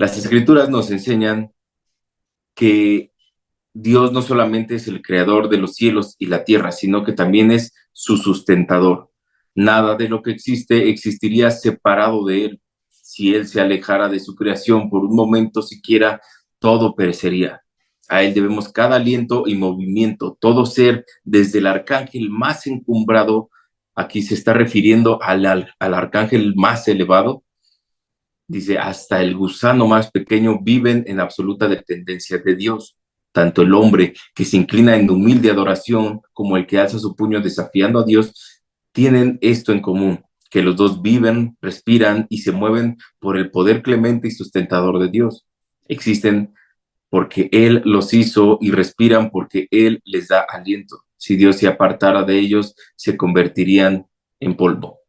Las Escrituras nos enseñan que Dios no solamente es el creador de los cielos y la tierra, sino que también es su sustentador. Nada de lo que existe existiría separado de Él. Si Él se alejara de su creación por un momento siquiera, todo perecería. A Él debemos cada aliento y movimiento, todo ser, desde el arcángel más encumbrado, aquí se está refiriendo al arcángel más elevado, dice, hasta el gusano más pequeño viven en absoluta dependencia de Dios. Tanto el hombre que se inclina en humilde adoración como el que alza su puño desafiando a Dios tienen esto en común, que los dos viven, respiran y se mueven por el poder clemente y sustentador de Dios. Existen porque Él los hizo y respiran porque Él les da aliento. Si Dios se apartara de ellos, se convertirían en polvo.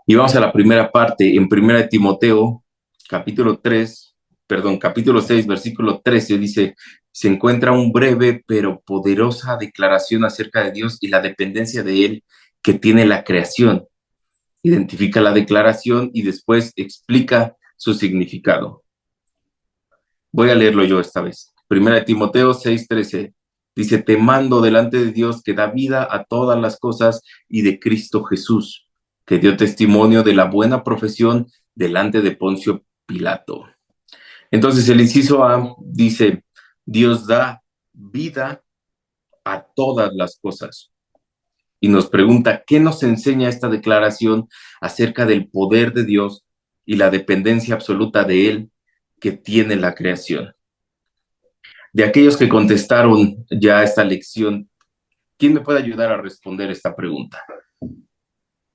Y vamos a la primera parte, en primera de Timoteo, capítulo 6, versículo 13, dice, se encuentra un breve pero poderosa declaración acerca de Dios y la dependencia de Él que tiene la creación. Identifica la declaración y después explica su significado. Voy a leerlo yo esta vez. Primera de Timoteo 6:13. Dice, te mando delante de Dios que da vida a todas las cosas y de Cristo Jesús, que dio testimonio de la buena profesión delante de Poncio Pilato. Entonces el inciso A dice, Dios da vida a todas las cosas. Y nos pregunta, ¿qué nos enseña esta declaración acerca del poder de Dios y la dependencia absoluta de Él que tiene la creación? De aquellos que contestaron ya esta lección, ¿quién me puede ayudar a responder esta pregunta?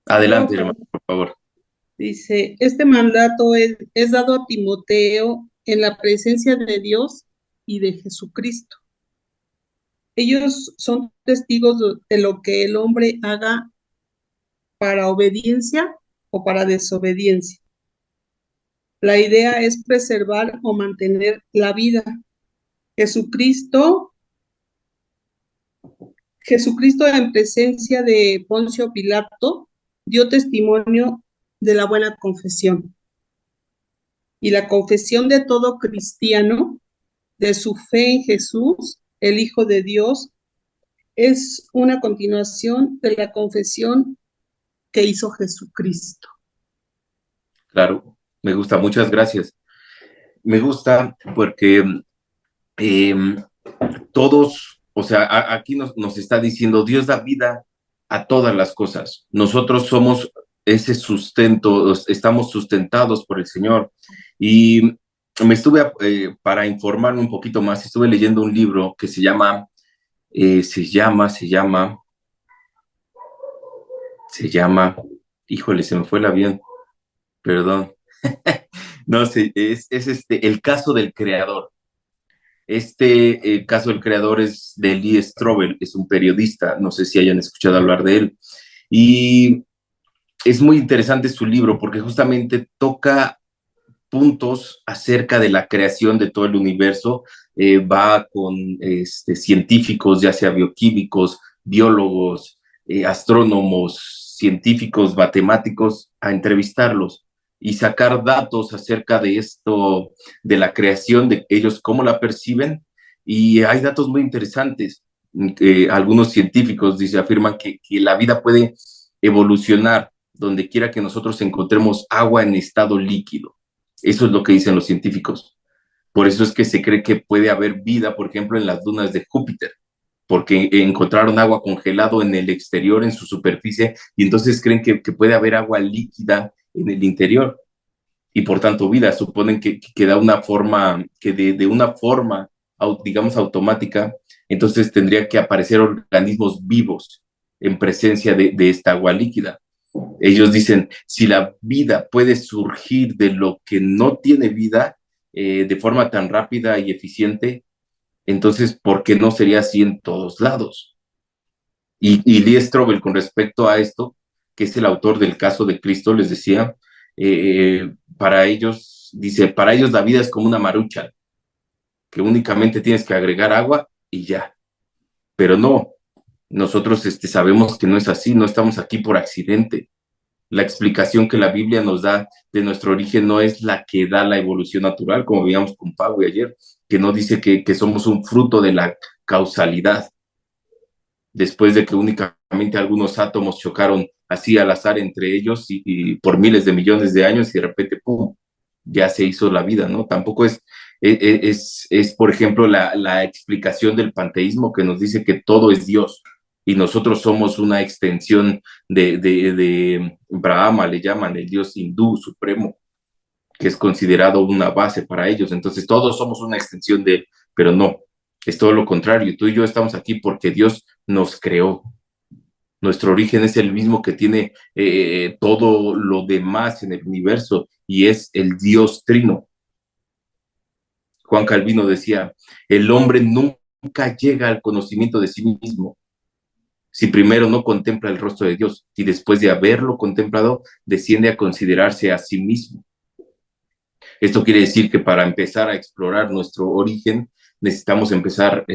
Yo, Adelante, hermano, por favor. dice, este mandato es dado a Timoteo en la presencia de Dios y de Jesucristo. Ellos son testigos de lo que el hombre haga para obediencia o para desobediencia. La idea es preservar o mantener la vida. Jesucristo, Jesucristo en presencia de Poncio Pilato dio testimonio de la buena confesión. Y la confesión de todo cristiano, de su fe en Jesús, el Hijo de Dios, es una continuación de la confesión que hizo Jesucristo. Claro, me gusta, muchas gracias. Me gusta porque eh, todos, o sea, aquí nos está diciendo, Dios da vida a todas las cosas. Nosotros somos ese sustento, estamos sustentados por el Señor. Y para informarme un poquito más, estuve leyendo un libro que se llama, híjole, se me fue el avión, perdón. No sé, es El caso del creador. Caso del creador es de Lee Strobel, es un periodista, no sé si hayan escuchado hablar de él. Y es muy interesante su libro porque justamente toca puntos acerca de la creación de todo el universo. Va con científicos, ya sea bioquímicos, biólogos, astrónomos, científicos, matemáticos, a entrevistarlos y sacar datos acerca de esto, de la creación, de ellos, cómo la perciben. Y hay datos muy interesantes. Algunos científicos afirman que la vida puede evolucionar donde quiera que nosotros encontremos agua en estado líquido. Eso es lo que dicen los científicos. Por eso es que se cree que puede haber vida, por ejemplo, en las dunas de Júpiter, porque encontraron agua congelado en el exterior, en su superficie, y entonces creen que puede haber agua líquida en el interior, y por tanto vida. Suponen que da una forma, que de una forma, digamos, automática, entonces tendría que aparecer organismos vivos en presencia de esta agua líquida. Ellos dicen, si la vida puede surgir de lo que no tiene vida de forma tan rápida y eficiente, entonces, ¿por qué no sería así en todos lados? Y Lee Strobel, con respecto a esto, que es el autor del caso de Cristo, les decía, para ellos, dice, para ellos la vida es como una marucha, que únicamente tienes que agregar agua y ya. Pero no, nosotros sabemos que no es así, no estamos aquí por accidente. La explicación que la Biblia nos da de nuestro origen no es la que da la evolución natural, como veíamos con Pau y ayer, que no dice que somos un fruto de la causalidad, después de que únicamente algunos átomos chocaron así al azar entre ellos y por miles de millones de años y de repente, ¡pum!, ya se hizo la vida, ¿no? Tampoco es por ejemplo, la explicación del panteísmo que nos dice que todo es Dios y nosotros somos una extensión de Brahma, le llaman el Dios hindú supremo, que es considerado una base para ellos. Entonces, todos somos una extensión de él, pero no, es todo lo contrario. Tú y yo estamos aquí porque Dios nos creó. Nuestro origen es el mismo que tiene todo lo demás en el universo y es el Dios trino. Juan Calvino decía, el hombre nunca llega al conocimiento de sí mismo si primero no contempla el rostro de Dios y después de haberlo contemplado desciende a considerarse a sí mismo. Esto quiere decir que para empezar a explorar nuestro origen necesitamos empezar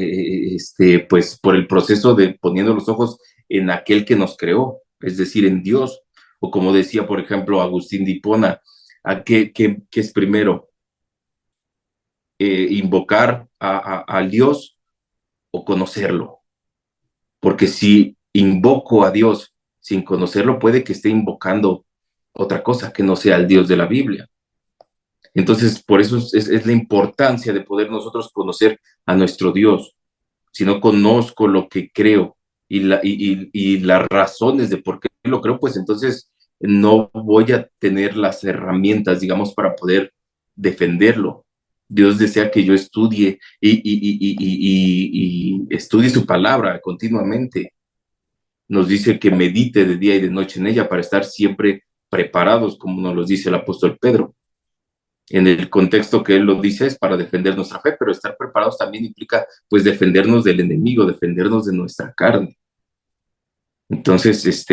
pues por el proceso de poniendo los ojos en aquel que nos creó, es decir, en Dios. O como decía, por ejemplo, Agustín de Hipona, ¿qué es primero? ¿Invocar al Dios o conocerlo? Porque si invoco a Dios sin conocerlo, puede que esté invocando otra cosa que no sea el Dios de la Biblia. Entonces, por eso es la importancia de poder nosotros conocer a nuestro Dios. Si no conozco lo que creo y las razones de por qué lo creo, pues entonces no voy a tener las herramientas, digamos, para poder defenderlo. Dios desea que yo estudie y estudie su palabra continuamente. Nos dice que medite de día y de noche en ella para estar siempre preparados, como nos lo dice el apóstol Pedro. En el contexto que él lo dice es para defender nuestra fe, pero estar preparados también implica pues defendernos del enemigo, defendernos de nuestra carne. Entonces,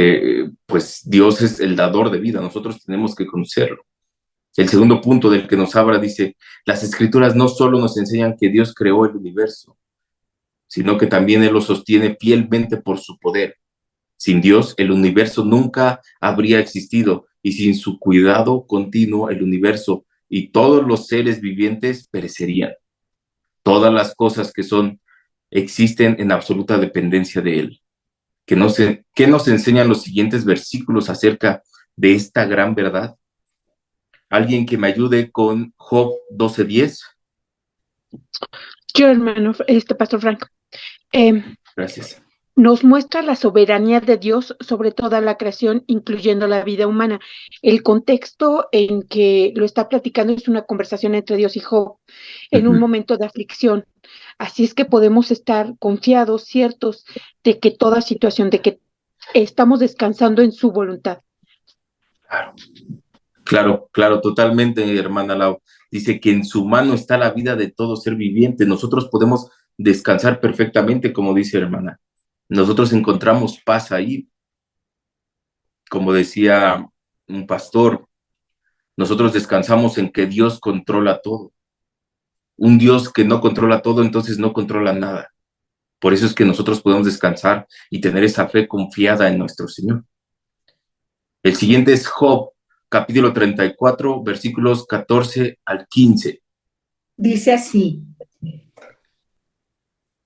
pues Dios es el dador de vida, nosotros tenemos que conocerlo. El segundo punto del que nos habla dice, las escrituras no solo nos enseñan que Dios creó el universo, sino que también Él lo sostiene fielmente por su poder. Sin Dios, el universo nunca habría existido y sin su cuidado continuo, el universo y todos los seres vivientes perecerían. Todas las cosas que son existen en absoluta dependencia de Él. ¿Qué nos enseñan los siguientes versículos acerca de esta gran verdad? ¿Alguien que me ayude con Job 12:10? Yo, hermano, Pastor Frank. Gracias. Nos muestra la soberanía de Dios sobre toda la creación, incluyendo la vida humana. El contexto en que lo está platicando es una conversación entre Dios y Job en un momento de aflicción. Así es que podemos estar confiados, ciertos de que toda situación, de que estamos descansando en su voluntad. Claro, totalmente, hermana Lau. Dice que en su mano está la vida de todo ser viviente. Nosotros podemos descansar perfectamente, como dice hermana. Nosotros encontramos paz ahí. Como decía un pastor, nosotros descansamos en que Dios controla todo. Un Dios que no controla todo, entonces no controla nada. Por eso es que nosotros podemos descansar y tener esa fe confiada en nuestro Señor. El siguiente es Job, capítulo 34, versículos 14 al 15. Dice así: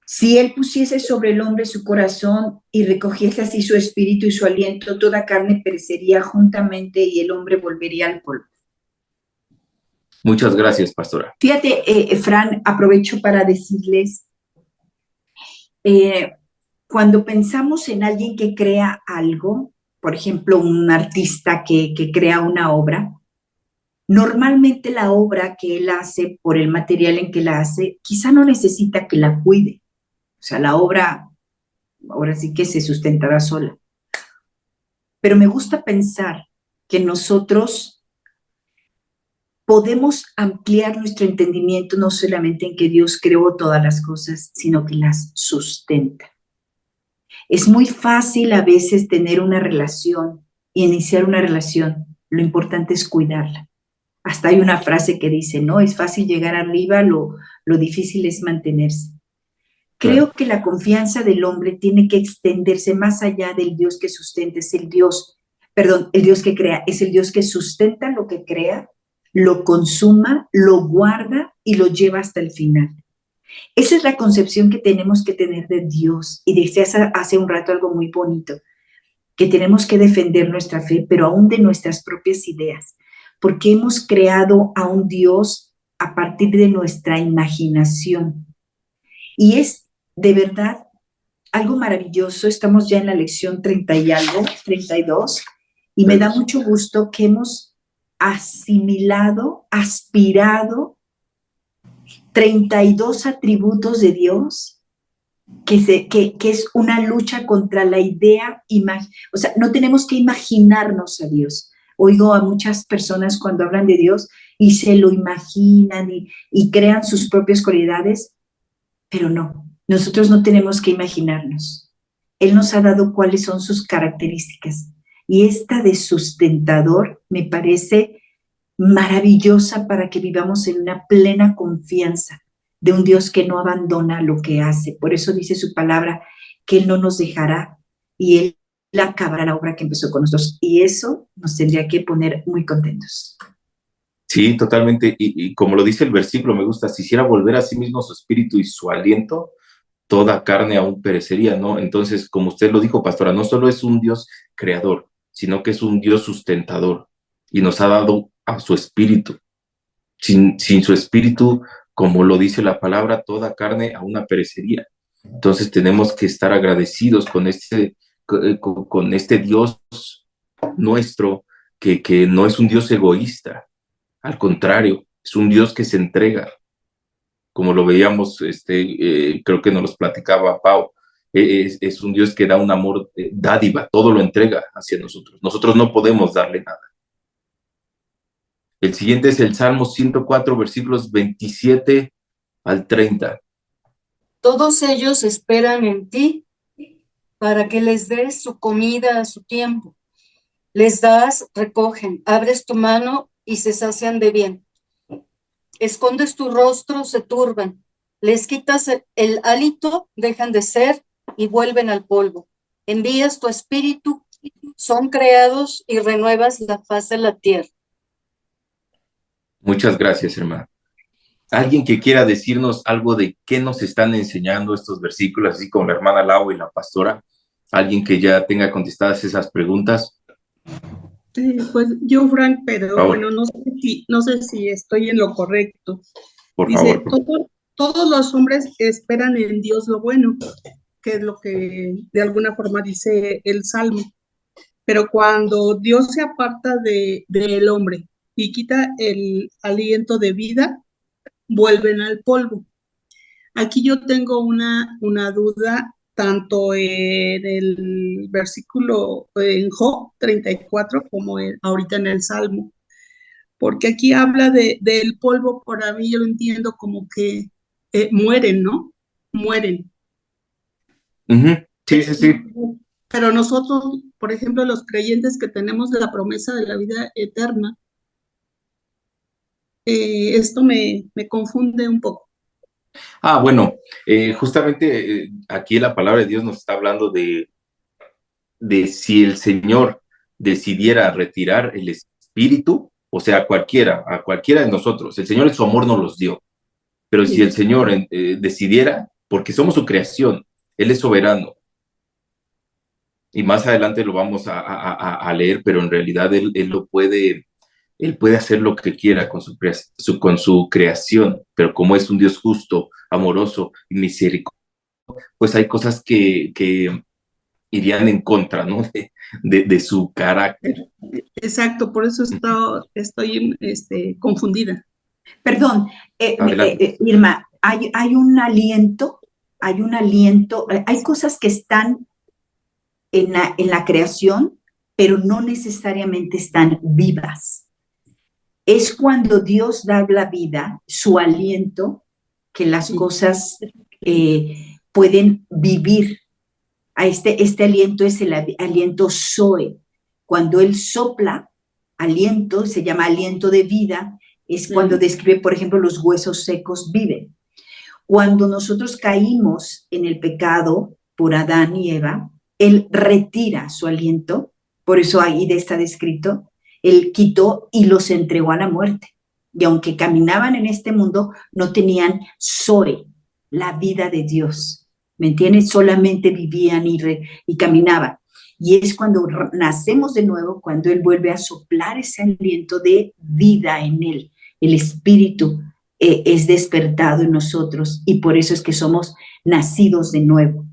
si él pusiese sobre el hombre su corazón y recogiese así su espíritu y su aliento, toda carne perecería juntamente y el hombre volvería al polvo. Muchas gracias, pastora. Fíjate, Fran, aprovecho para decirles, cuando pensamos en alguien que crea algo, por ejemplo, un artista que crea una obra, normalmente la obra que él hace, por el material en que la hace, quizá no necesita que la cuide. O sea, la obra ahora sí que se sustentará sola. Pero me gusta pensar que nosotros podemos ampliar nuestro entendimiento no solamente en que Dios creó todas las cosas, sino que las sustenta. Es muy fácil a veces tener una relación y iniciar una relación. Lo importante es cuidarla. Hasta hay una frase que dice, no, es fácil llegar arriba, lo difícil es mantenerse. Creo que la confianza del hombre tiene que extenderse más allá del Dios que sustenta, es el Dios perdón, el Dios que crea es el Dios que sustenta lo que crea, lo consuma, lo guarda y lo lleva hasta el final. Esa es la concepción que tenemos que tener de Dios. Y decía hace un rato algo muy bonito, que tenemos que defender nuestra fe, pero aún de nuestras propias ideas, porque hemos creado a un Dios a partir de nuestra imaginación. Y es de verdad algo maravilloso. Estamos ya en la lección 30 y algo, 32, y me da mucho gusto que hemos asimilado, aspirado 32 atributos de Dios, que es una lucha contra la idea, o sea, no tenemos que imaginarnos a Dios. Oigo a muchas personas cuando hablan de Dios y se lo imaginan y crean sus propias cualidades, pero no, nosotros no tenemos que imaginarnos. Él nos ha dado cuáles son sus características y esta de sustentador me parece maravillosa para que vivamos en una plena confianza de un Dios que no abandona lo que hace. Por eso dice su palabra que Él no nos dejará y Él acabará la obra que empezó con nosotros. Y eso nos tendría que poner muy contentos. Sí, totalmente. Y como lo dice el versículo, me gusta, si hiciera volver a sí mismo su espíritu y su aliento, toda carne aún perecería, ¿no? Entonces, como usted lo dijo, pastora, no solo es un Dios creador, sino que es un Dios sustentador y nos ha dado a su espíritu. Sin su espíritu, como lo dice la palabra, toda carne aún perecería. Entonces tenemos que estar agradecidos con este Dios nuestro, que no es un Dios egoísta, al contrario, es un Dios que se entrega, como lo veíamos, creo que nos los platicaba Pau, es un Dios que da un amor, dádiva, todo lo entrega hacia nosotros. Nosotros no podemos darle nada. El siguiente es el Salmo 104, versículos 27 al 30. Todos ellos esperan en ti para que les des su comida a su tiempo. Les das, recogen, abres tu mano y se sacian de bien. Escondes tu rostro, se turban. Les quitas el hálito, dejan de ser y vuelven al polvo. Envías tu espíritu, son creados y renuevas la faz de la tierra. Muchas gracias, hermana. ¿Alguien que quiera decirnos algo de qué nos están enseñando estos versículos, así como la hermana Lau y la pastora? ¿Alguien que ya tenga contestadas esas preguntas? Pues yo, Frank, pero Bueno, no sé si estoy en lo correcto. por Dice, favor. todos los hombres esperan en Dios lo bueno, que es lo que de alguna forma dice el Salmo. Pero cuando Dios se aparta del hombre y quita el aliento de vida, vuelven al polvo. Aquí yo tengo una duda, tanto en el versículo en Job 34 como ahorita en el Salmo, porque aquí habla del polvo, por mí yo lo entiendo como que mueren, ¿no? Mueren. Sí, sí, sí. Pero nosotros, por ejemplo, los creyentes que tenemos la promesa de la vida eterna, esto me confunde un poco. Bueno, justamente aquí la palabra de Dios nos está hablando de si el Señor decidiera retirar el espíritu, o sea, a cualquiera de nosotros, el Señor en su amor nos los dio, pero si el Señor decidiera, porque somos su creación, Él es soberano, y más adelante lo vamos a leer, pero en realidad Él puede hacer lo que quiera con su creación, pero como es un Dios justo, amoroso y misericordioso, pues hay cosas que irían en contra, ¿no? de su carácter. Exacto, por eso estoy confundida. Perdón, Irma, hay un aliento, hay cosas que están en la creación, pero no necesariamente están vivas. Es cuando Dios da la vida, su aliento, que las cosas pueden vivir. Este aliento es el aliento Zoe. Cuando Él sopla aliento, se llama aliento de vida, es cuando describe, por ejemplo, los huesos secos viven. Cuando nosotros caímos en el pecado por Adán y Eva, Él retira su aliento Por eso ahí está descrito, Él quitó y los entregó a la muerte. Y aunque caminaban en este mundo, no tenían Zoe, la vida de Dios. ¿Me entiendes? Solamente vivían y caminaban. Y es cuando nacemos de nuevo, cuando Él vuelve a soplar ese aliento de vida en Él. El Espíritu es despertado en nosotros y por eso es que somos nacidos de nuevo.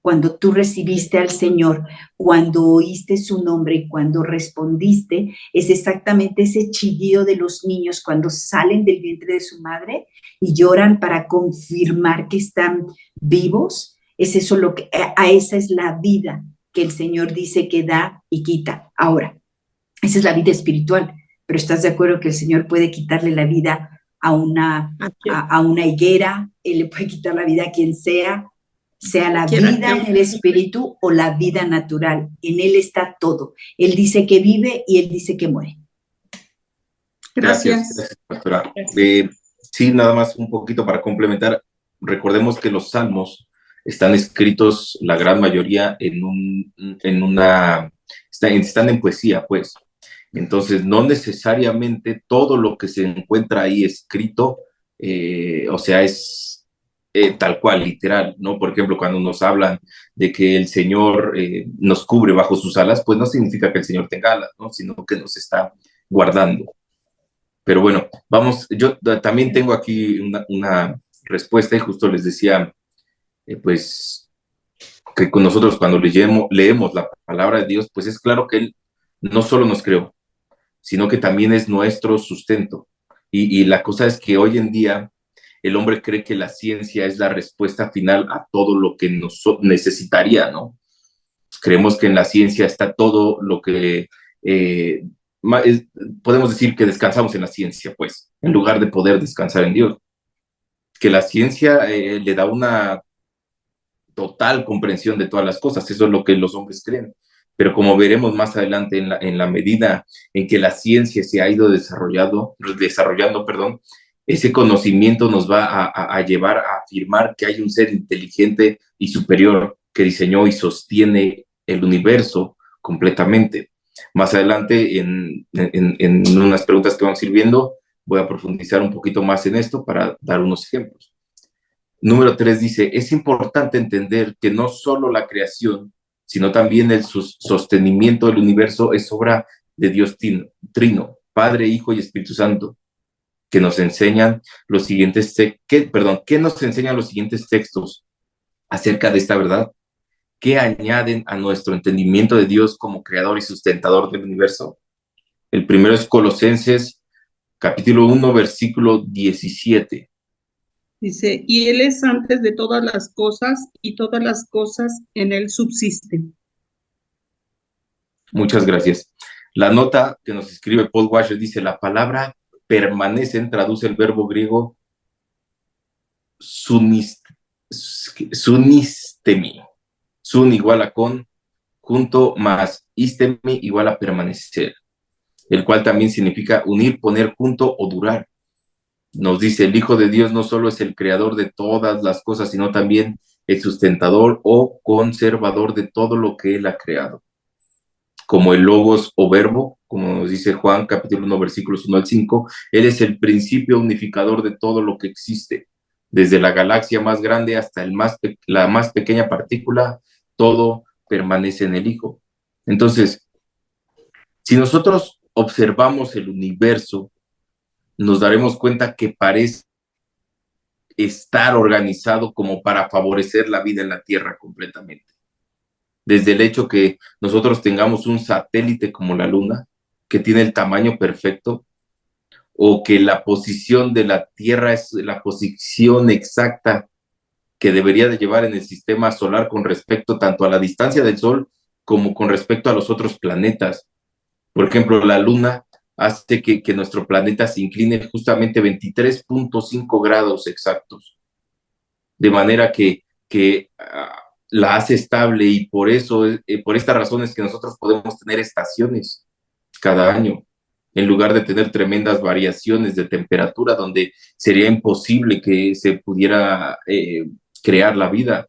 Cuando tú recibiste al Señor, cuando oíste su nombre y cuando respondiste, es exactamente ese chillido de los niños cuando salen del vientre de su madre y lloran para confirmar que están vivos. Es eso lo que, a esa es la vida que el Señor dice que da y quita. Ahora, esa es la vida espiritual, pero ¿estás de acuerdo que el Señor puede quitarle la vida a una higuera? Él le puede quitar la vida a quien sea la vida en el espíritu o la vida natural. En Él está todo. Él dice que vive y Él dice que muere. Gracias, pastora. Sí, nada más un poquito para complementar. Recordemos que los salmos están escritos, la gran mayoría, están en poesía, pues. Entonces, no necesariamente todo lo que se encuentra ahí escrito, o sea, es tal cual, literal, ¿no? Por ejemplo, cuando nos hablan de que el Señor nos cubre bajo sus alas, pues no significa que el Señor tenga alas, ¿no? Sino que nos está guardando. Pero bueno, vamos, yo también tengo aquí una respuesta y justo les decía, pues, que con nosotros cuando leemos la palabra de Dios, pues es claro que Él no solo nos creó, sino que también es nuestro sustento. Y la cosa es que hoy en día el hombre cree que la ciencia es la respuesta final a todo lo que nos necesitaría, ¿no? Creemos que en la ciencia está todo lo que... podemos decir que descansamos en la ciencia, pues, en lugar de poder descansar en Dios. Que la ciencia le da una total comprensión de todas las cosas, eso es lo que los hombres creen. Pero como veremos más adelante, en la medida en que la ciencia se ha ido desarrollando, ese conocimiento nos va a llevar a afirmar que hay un ser inteligente y superior que diseñó y sostiene el universo completamente. Más adelante, en unas preguntas que van sirviendo, voy a profundizar un poquito más en esto para dar unos ejemplos. Número 3 dice, es importante entender que no solo la creación, sino también el sostenimiento del universo es obra de Dios Trino, Padre, Hijo y Espíritu Santo, que nos enseñan los siguientes, ¿qué nos enseñan los siguientes textos acerca de esta verdad? ¿Qué añaden a nuestro entendimiento de Dios como creador y sustentador del universo? El primero es Colosenses, capítulo 1, versículo 17. Dice, y Él es antes de todas las cosas, y todas las cosas en Él subsisten. Muchas gracias. La nota que nos escribe Paul Washer dice, la palabra permanecen, traduce el verbo griego sunistemi. Sun igual a con, junto, más istemi igual a permanecer, el cual también significa unir, poner junto o durar. Nos dice, el Hijo de Dios no solo es el creador de todas las cosas, sino también el sustentador o conservador de todo lo que Él ha creado. Como el logos o verbo, como nos dice Juan, capítulo 1, versículos 1 al 5, Él es el principio unificador de todo lo que existe. Desde la galaxia más grande hasta la más pequeña partícula, todo permanece en el Hijo. Entonces, si nosotros observamos el universo, nos daremos cuenta que parece estar organizado como para favorecer la vida en la Tierra completamente. Desde el hecho que nosotros tengamos un satélite como la Luna, que tiene el tamaño perfecto, o que la posición de la Tierra es la posición exacta que debería de llevar en el sistema solar con respecto tanto a la distancia del Sol como con respecto a los otros planetas. Por ejemplo, la Luna hace que nuestro planeta se incline justamente 23.5 grados exactos, de manera que la hace estable, y por eso, por estas razones que nosotros podemos tener estaciones cada año, en lugar de tener tremendas variaciones de temperatura donde sería imposible que se pudiera crear la vida.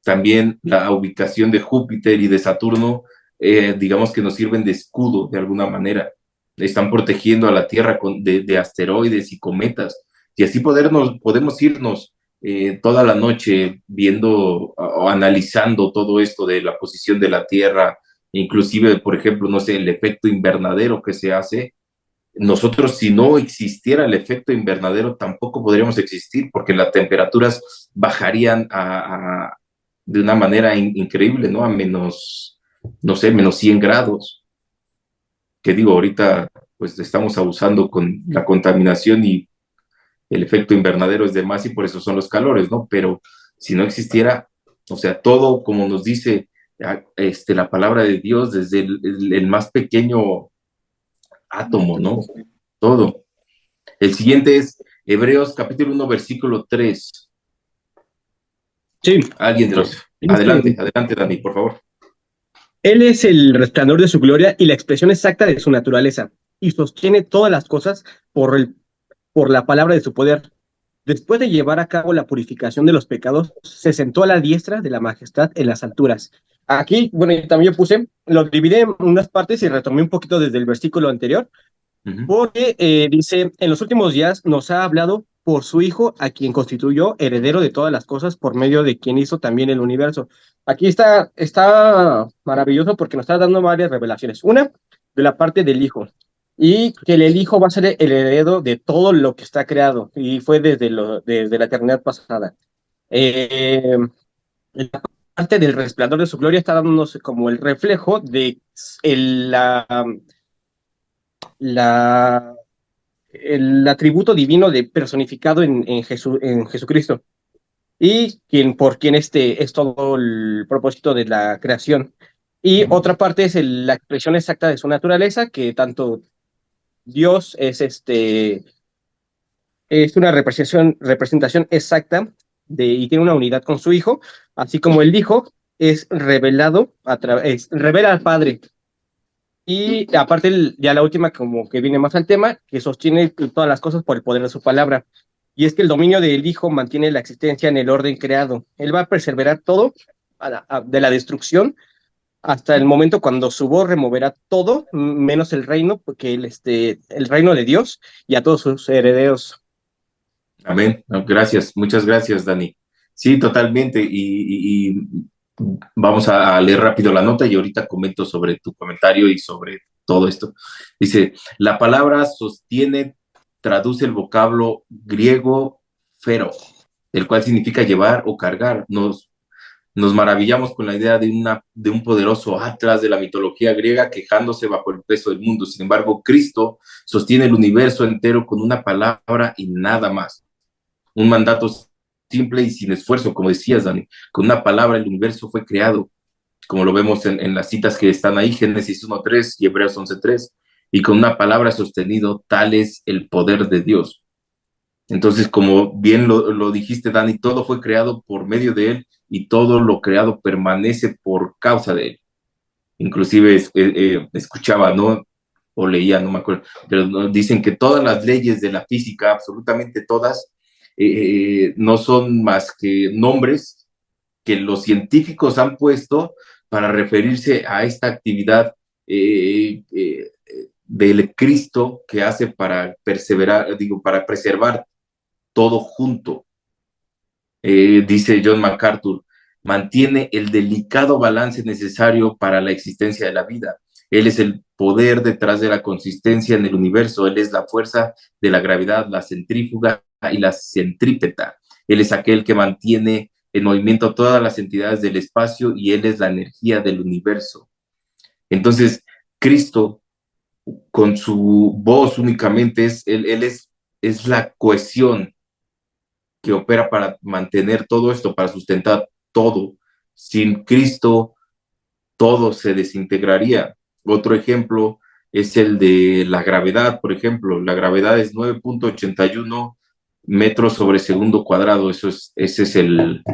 También la ubicación de Júpiter y de Saturno digamos que nos sirven de escudo de alguna manera. Están protegiendo a la Tierra de asteroides y cometas. Y así podemos irnos toda la noche viendo o analizando todo esto de la posición de la Tierra, inclusive, por ejemplo, no sé, el efecto invernadero que se hace. Nosotros, si no existiera el efecto invernadero, tampoco podríamos existir, porque las temperaturas bajarían de una manera increíble, ¿no? A menos, no sé, menos 100 grados. Que digo, ahorita pues estamos abusando con la contaminación y el efecto invernadero es de más y por eso son los calores, ¿no? Pero si no existiera, o sea, todo como nos dice la palabra de Dios, desde el más pequeño átomo, ¿no? Todo. El siguiente es Hebreos capítulo 1, versículo 3. Sí. Alguien de los... Adelante, Dani, por favor. Él es el resplandor de su gloria y la expresión exacta de su naturaleza, y sostiene todas las cosas por la palabra de su poder. Después de llevar a cabo la purificación de los pecados, se sentó a la diestra de la majestad en las alturas. Aquí, bueno, y también yo lo dividí en unas partes y retomé un poquito desde el versículo anterior, porque dice, en los últimos días nos ha hablado por su Hijo, a quien constituyó heredero de todas las cosas, por medio de quien hizo también el universo. Aquí está maravilloso porque nos está dando varias revelaciones. Una, de la parte del Hijo, y que el Hijo va a ser el heredero de todo lo que está creado, y fue desde la eternidad pasada. La parte del resplandor de su gloria está dándonos como el reflejo de la el atributo divino de personificado en Jesucristo, y por quien es todo el propósito de la creación. Y otra parte es la expresión exacta de su naturaleza, que tanto Dios es una representación exacta y tiene una unidad con su Hijo, así como el Hijo es revelado revela al Padre. Y aparte, ya la última, como que viene más al tema, que sostiene todas las cosas por el poder de su palabra. Y es que el dominio del Hijo mantiene la existencia en el orden creado. Él va a perseverar todo de la destrucción hasta el momento cuando su voz removerá todo, menos el reino, porque el reino de Dios y a todos sus herederos. Amén. No, gracias, muchas gracias, Dani. Sí, totalmente. Y vamos a leer rápido la nota y ahorita comento sobre tu comentario y sobre todo esto. Dice, la palabra sostiene, traduce el vocablo griego fero, el cual significa llevar o cargar. Nos maravillamos con la idea de un poderoso Atlas de la mitología griega quejándose bajo el peso del mundo. Sin embargo, Cristo sostiene el universo entero con una palabra y nada más. Un mandato simple y sin esfuerzo, como decías, Dani. Con una palabra el universo fue creado, como lo vemos en las citas que están ahí, Génesis 1:3 y Hebreos 11:3. Y con una palabra sostenido, tal es el poder de Dios. Entonces, como bien lo dijiste, Dani, todo fue creado por medio de Él y todo lo creado permanece por causa de Él. Inclusive escuchaba, ¿no? O leía, no me acuerdo, pero dicen que todas las leyes de la física, absolutamente todas, no son más que nombres que los científicos han puesto para referirse a esta actividad del Cristo que hace para perseverar, para preservar todo junto. Dice John MacArthur, mantiene el delicado balance necesario para la existencia de la vida. Él es el poder detrás de la consistencia en el universo. Él es la fuerza de la gravedad, la centrífuga y la centrípeta. Él es aquel que mantiene en movimiento todas las entidades del espacio y Él es la energía del universo. Entonces, Cristo, con su voz únicamente, Él es la cohesión que opera para mantener todo esto, para sustentar todo. Sin Cristo, todo se desintegraría. Otro ejemplo es el de la gravedad, por ejemplo. La gravedad es 9.81 metros sobre segundo cuadrado. Ese es el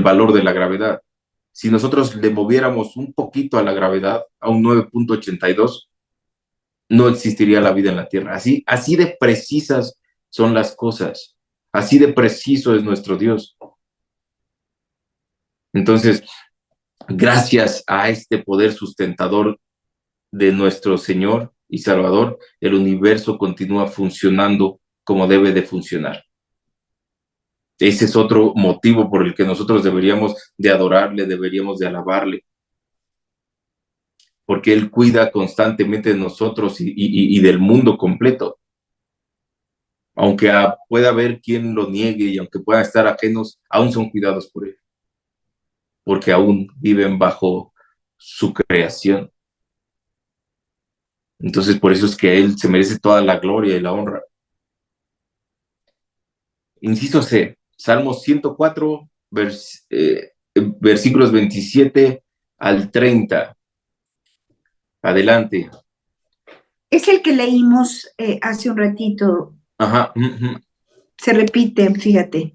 valor de la gravedad. Si nosotros le moviéramos un poquito a la gravedad, a un 9.82, no existiría la vida en la Tierra. Así de precisas son las cosas. Así de preciso es nuestro Dios. Entonces, Gracias a este poder sustentador de nuestro Señor y Salvador, el universo continúa funcionando como debe de funcionar. Ese es otro motivo por el que nosotros deberíamos de adorarle, deberíamos de alabarle, porque Él cuida constantemente de nosotros y del mundo completo. Aunque pueda haber quien lo niegue y aunque puedan estar ajenos, aún son cuidados por Él, porque aún viven bajo su creación. Entonces, por eso es que Él se merece toda la gloria y la honra. Inciso C, Salmo 104, versículos 27 al 30. Adelante. Es el que leímos hace un ratito. Ajá. Se repite, fíjate.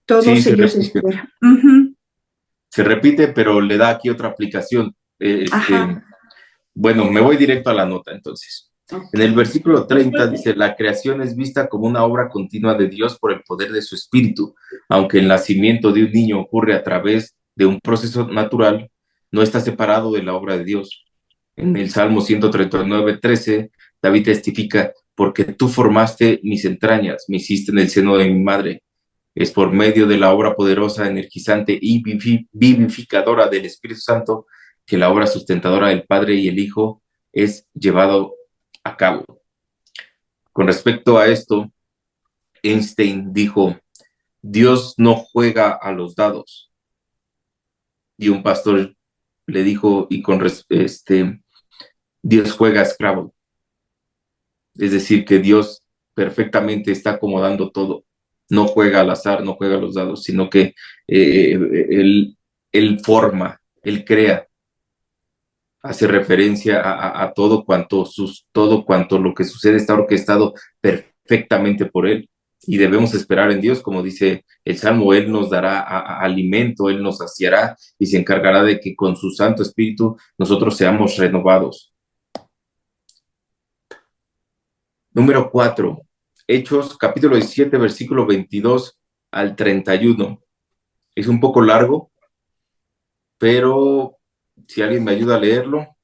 Todos Sí, ellos esperan. Se repite, pero le da aquí otra aplicación. Ajá. Bueno, me voy directo a la nota entonces. En el versículo 30 dice, la creación es vista como una obra continua de Dios por el poder de su espíritu. Aunque el nacimiento de un niño ocurre a través de un proceso natural, no está separado de la obra de Dios. En el Salmo 139:13, David testifica, porque tú formaste mis entrañas, me hiciste en el seno de mi madre. Es por medio de la obra poderosa, energizante y vivificadora del Espíritu Santo que la obra sustentadora del Padre y el Hijo es llevado a cabo. Con respecto a esto, Einstein dijo, Dios no juega a los dados. Y un pastor le dijo, Dios juega a Scrabble. Es decir, que Dios perfectamente está acomodando todo. No juega al azar, no juega a los dados, sino que él forma, Él crea. Hace referencia a todo cuanto lo que sucede está orquestado perfectamente por Él. Y debemos esperar en Dios, como dice el Salmo, Él nos dará alimento, Él nos saciará y se encargará de que con su Santo Espíritu nosotros seamos renovados. Número 4, Hechos, capítulo 17, versículo 22 al 31. Es un poco largo, pero si alguien me ayuda a leerlo,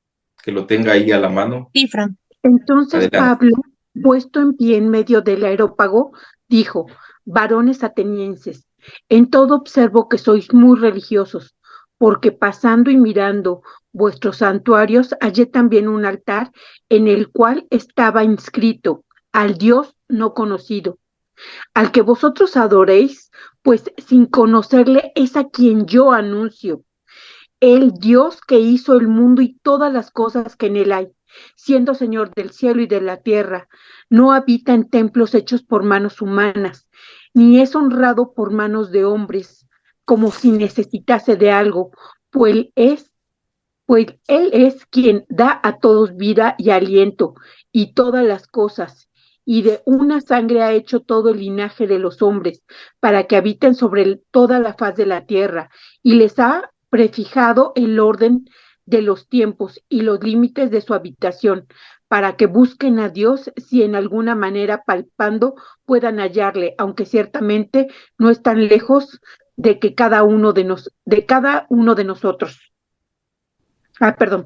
que lo tenga ahí a la mano. Sí, Fran. Entonces Adelante. Pablo, puesto en pie en medio del areópago, dijo, varones atenienses, en todo observo que sois muy religiosos, porque pasando y mirando vuestros santuarios hallé también un altar en el cual estaba inscrito al Dios no conocido, al que vosotros adoréis, pues sin conocerle es a quien yo anuncio. El Dios que hizo el mundo y todas las cosas que en él hay, siendo Señor del cielo y de la tierra, no habita en templos hechos por manos humanas, ni es honrado por manos de hombres, como si necesitase de algo, pues él es quien da a todos vida y aliento y todas las cosas, y de una sangre ha hecho todo el linaje de los hombres, para que habiten sobre toda la faz de la tierra, y les ha prefijado el orden de los tiempos y los límites de su habitación, para que busquen a Dios si en alguna manera palpando puedan hallarle, aunque ciertamente no están lejos de que cada uno de nosotros. Perdón,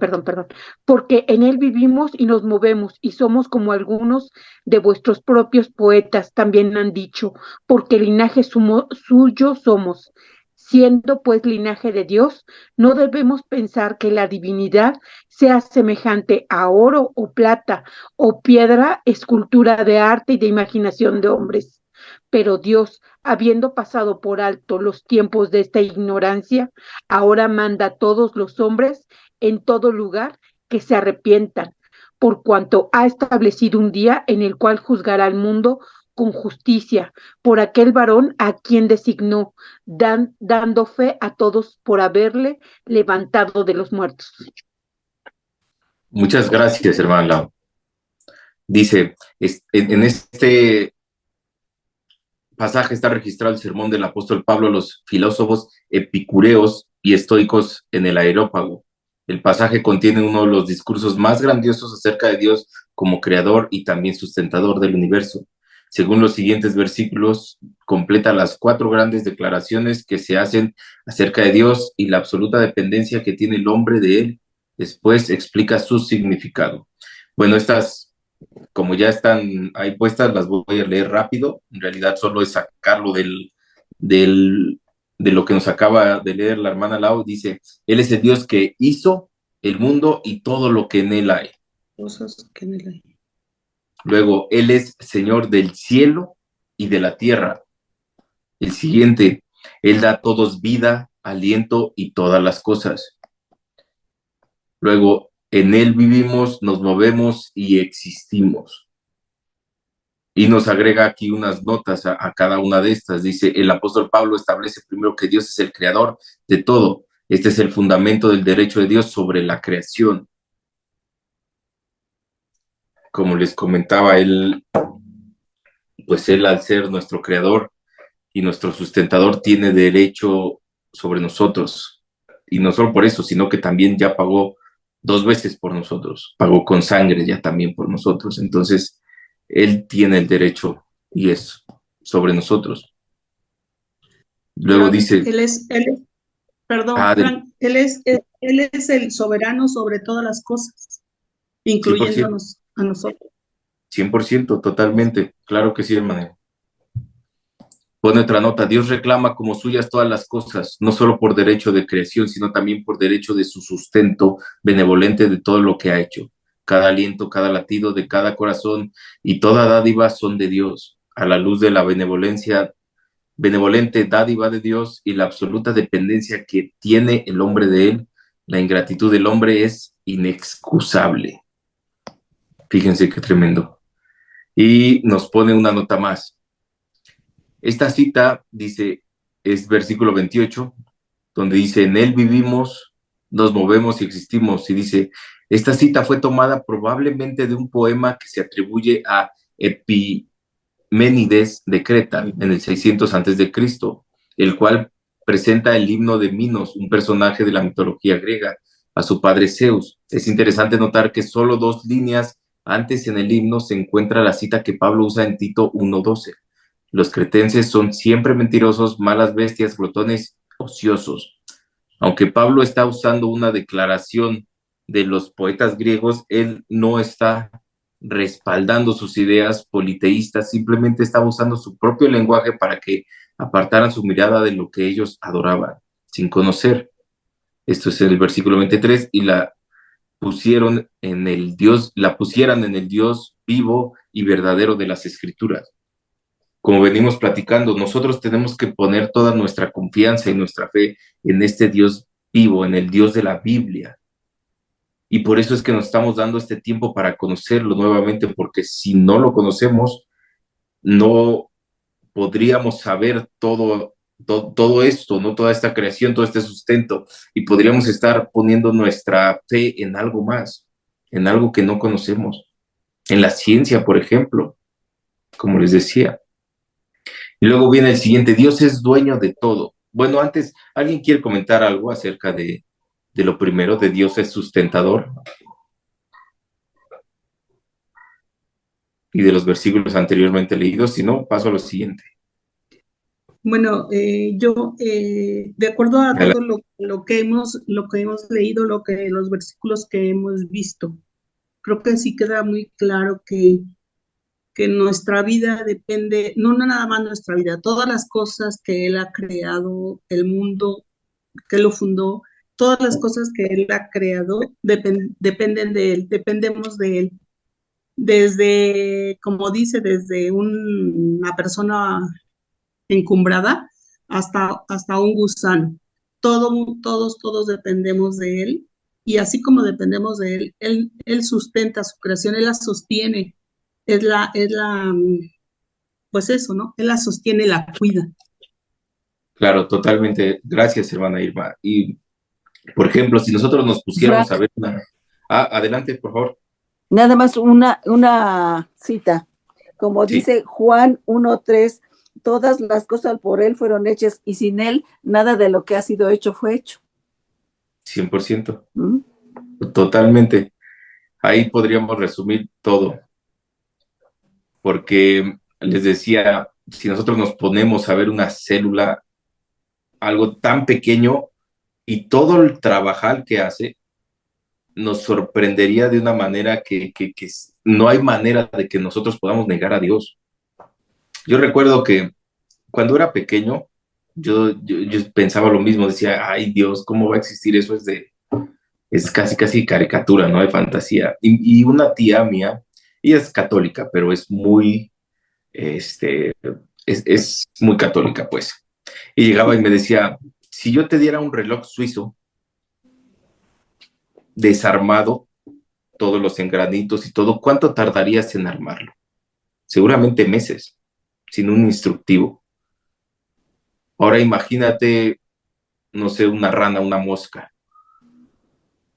porque en él vivimos y nos movemos y somos como algunos de vuestros propios poetas también han dicho, porque linaje suyo somos. Siendo pues linaje de Dios, no debemos pensar que la divinidad sea semejante a oro o plata o piedra, escultura de arte y de imaginación de hombres. Pero Dios, habiendo pasado por alto los tiempos de esta ignorancia, ahora manda a todos los hombres en todo lugar que se arrepientan, por cuanto ha establecido un día en el cual juzgará al mundo con justicia, por aquel varón a quien designó, dando fe a todos por haberle levantado de los muertos. Muchas gracias, hermano Lau. Dice, en este pasaje está registrado el sermón del apóstol Pablo a los filósofos epicureos y estoicos en el Areópago. El pasaje contiene uno de los discursos más grandiosos acerca de Dios como creador y también sustentador del universo. según los siguientes versículos, completa las 4 grandes declaraciones que se hacen acerca de Dios y la absoluta dependencia que tiene el hombre de él. Después explica su significado. Bueno, estas, como ya están ahí puestas, las voy a leer rápido. En realidad solo es sacarlo de lo que nos acaba de leer la hermana Lau. Dice, Él es el Dios que hizo el mundo y todo lo que en él hay. Cosas que en el... Luego, Él es Señor del cielo y de la tierra. El siguiente, Él da a todos vida, aliento y todas las cosas. Luego, en Él vivimos, nos movemos y existimos. Y nos agrega aquí unas notas a cada una de estas. Dice, el apóstol Pablo establece primero que Dios es el creador de todo. Este es el fundamento del derecho de Dios sobre la creación. Como les comentaba, Él, pues Él al ser nuestro creador y nuestro sustentador tiene derecho sobre nosotros. Y no solo por eso, sino que también ya pagó 2 veces por nosotros. Pagó con sangre ya también por nosotros. Entonces, Él tiene el derecho y es sobre nosotros. Luego Frank, dice, perdón, Frank, él es el soberano sobre todas las cosas, 100%, incluyéndonos a nosotros. 100%, totalmente. Claro que sí, hermano. Pone otra nota, Dios reclama como suyas todas las cosas, no solo por derecho de creación, sino también por derecho de su sustento benevolente de todo lo que ha hecho. Cada aliento, cada latido de cada corazón y toda dádiva son de Dios. A la luz de la benevolente dádiva de Dios y la absoluta dependencia que tiene el hombre de él, la ingratitud del hombre es inexcusable. Fíjense qué tremendo. Y nos pone una nota más. Esta cita dice, es versículo 28, donde dice, en él vivimos, nos movemos y existimos. Y dice, esta cita fue tomada probablemente de un poema que se atribuye a Epimenides de Creta en el 600 a.C., el cual presenta el himno de Minos, un personaje de la mitología griega, a su padre Zeus. Es interesante notar que solo 2 líneas antes en el himno se encuentra la cita que Pablo usa en Tito 1:12. Los cretenses son siempre mentirosos, malas bestias, glotones, ociosos. Aunque Pablo está usando una declaración de los poetas griegos, él no está respaldando sus ideas politeístas, simplemente estaba usando su propio lenguaje para que apartaran su mirada de lo que ellos adoraban, sin conocer. Esto es el versículo 23, y la pusieron en el Dios, la pusieran en el Dios vivo y verdadero de las Escrituras. Como venimos platicando, nosotros tenemos que poner toda nuestra confianza y nuestra fe en este Dios vivo, en el Dios de la Biblia. Y por eso es que nos estamos dando este tiempo para conocerlo nuevamente, porque si no lo conocemos, no podríamos saber todo esto, ¿no? Toda esta creación, todo este sustento, y podríamos estar poniendo nuestra fe en algo más, en algo que no conocemos, en la ciencia, por ejemplo, como les decía. Y luego viene el siguiente, Dios es dueño de todo. Bueno, antes, ¿alguien quiere comentar algo acerca de lo primero, de Dios es sustentador? Y de los versículos anteriormente leídos, si no, paso a lo siguiente. Bueno, yo, de acuerdo a todo lo que hemos leído, los versículos que hemos visto, creo que sí queda muy claro que nuestra vida depende, no nada más nuestra vida, todas las cosas que Él ha creado, el mundo que Él lo fundó, todas las cosas que Él ha creado dependen de Él, dependemos de Él. Desde, como dice, desde una persona encumbrada hasta un gusano. Todos dependemos de Él, y así como dependemos de Él sustenta su creación, Él la sostiene, pues eso, ¿no? Él la sostiene, la cuida. Claro, totalmente. Gracias, hermana Irma. Y, por ejemplo, si nosotros nos pusiéramos Frank, a ver adelante, por favor. nada más una cita. Como Sí, dice Juan 1:3, todas las cosas por él fueron hechas y sin él nada de lo que ha sido hecho fue hecho. 100%. ¿Mm? Totalmente. Ahí podríamos resumir todo. Porque les decía, si nosotros nos ponemos a ver una célula, algo tan pequeño y todo el trabajar que hace, nos sorprendería de una manera que no hay manera de que nosotros podamos negar a Dios. Yo recuerdo que cuando era pequeño, yo pensaba lo mismo, decía, ay Dios, ¿cómo va a existir eso? Es casi, casi caricatura, ¿no? De fantasía. Y una tía mía, ella es católica, pero es muy, es muy católica, pues. Y llegaba y me decía, si yo te diera un reloj suizo desarmado, todos los engranitos y todo, ¿cuánto tardarías en armarlo? Seguramente meses, sin un instructivo. Ahora imagínate, no sé, una rana, una mosca.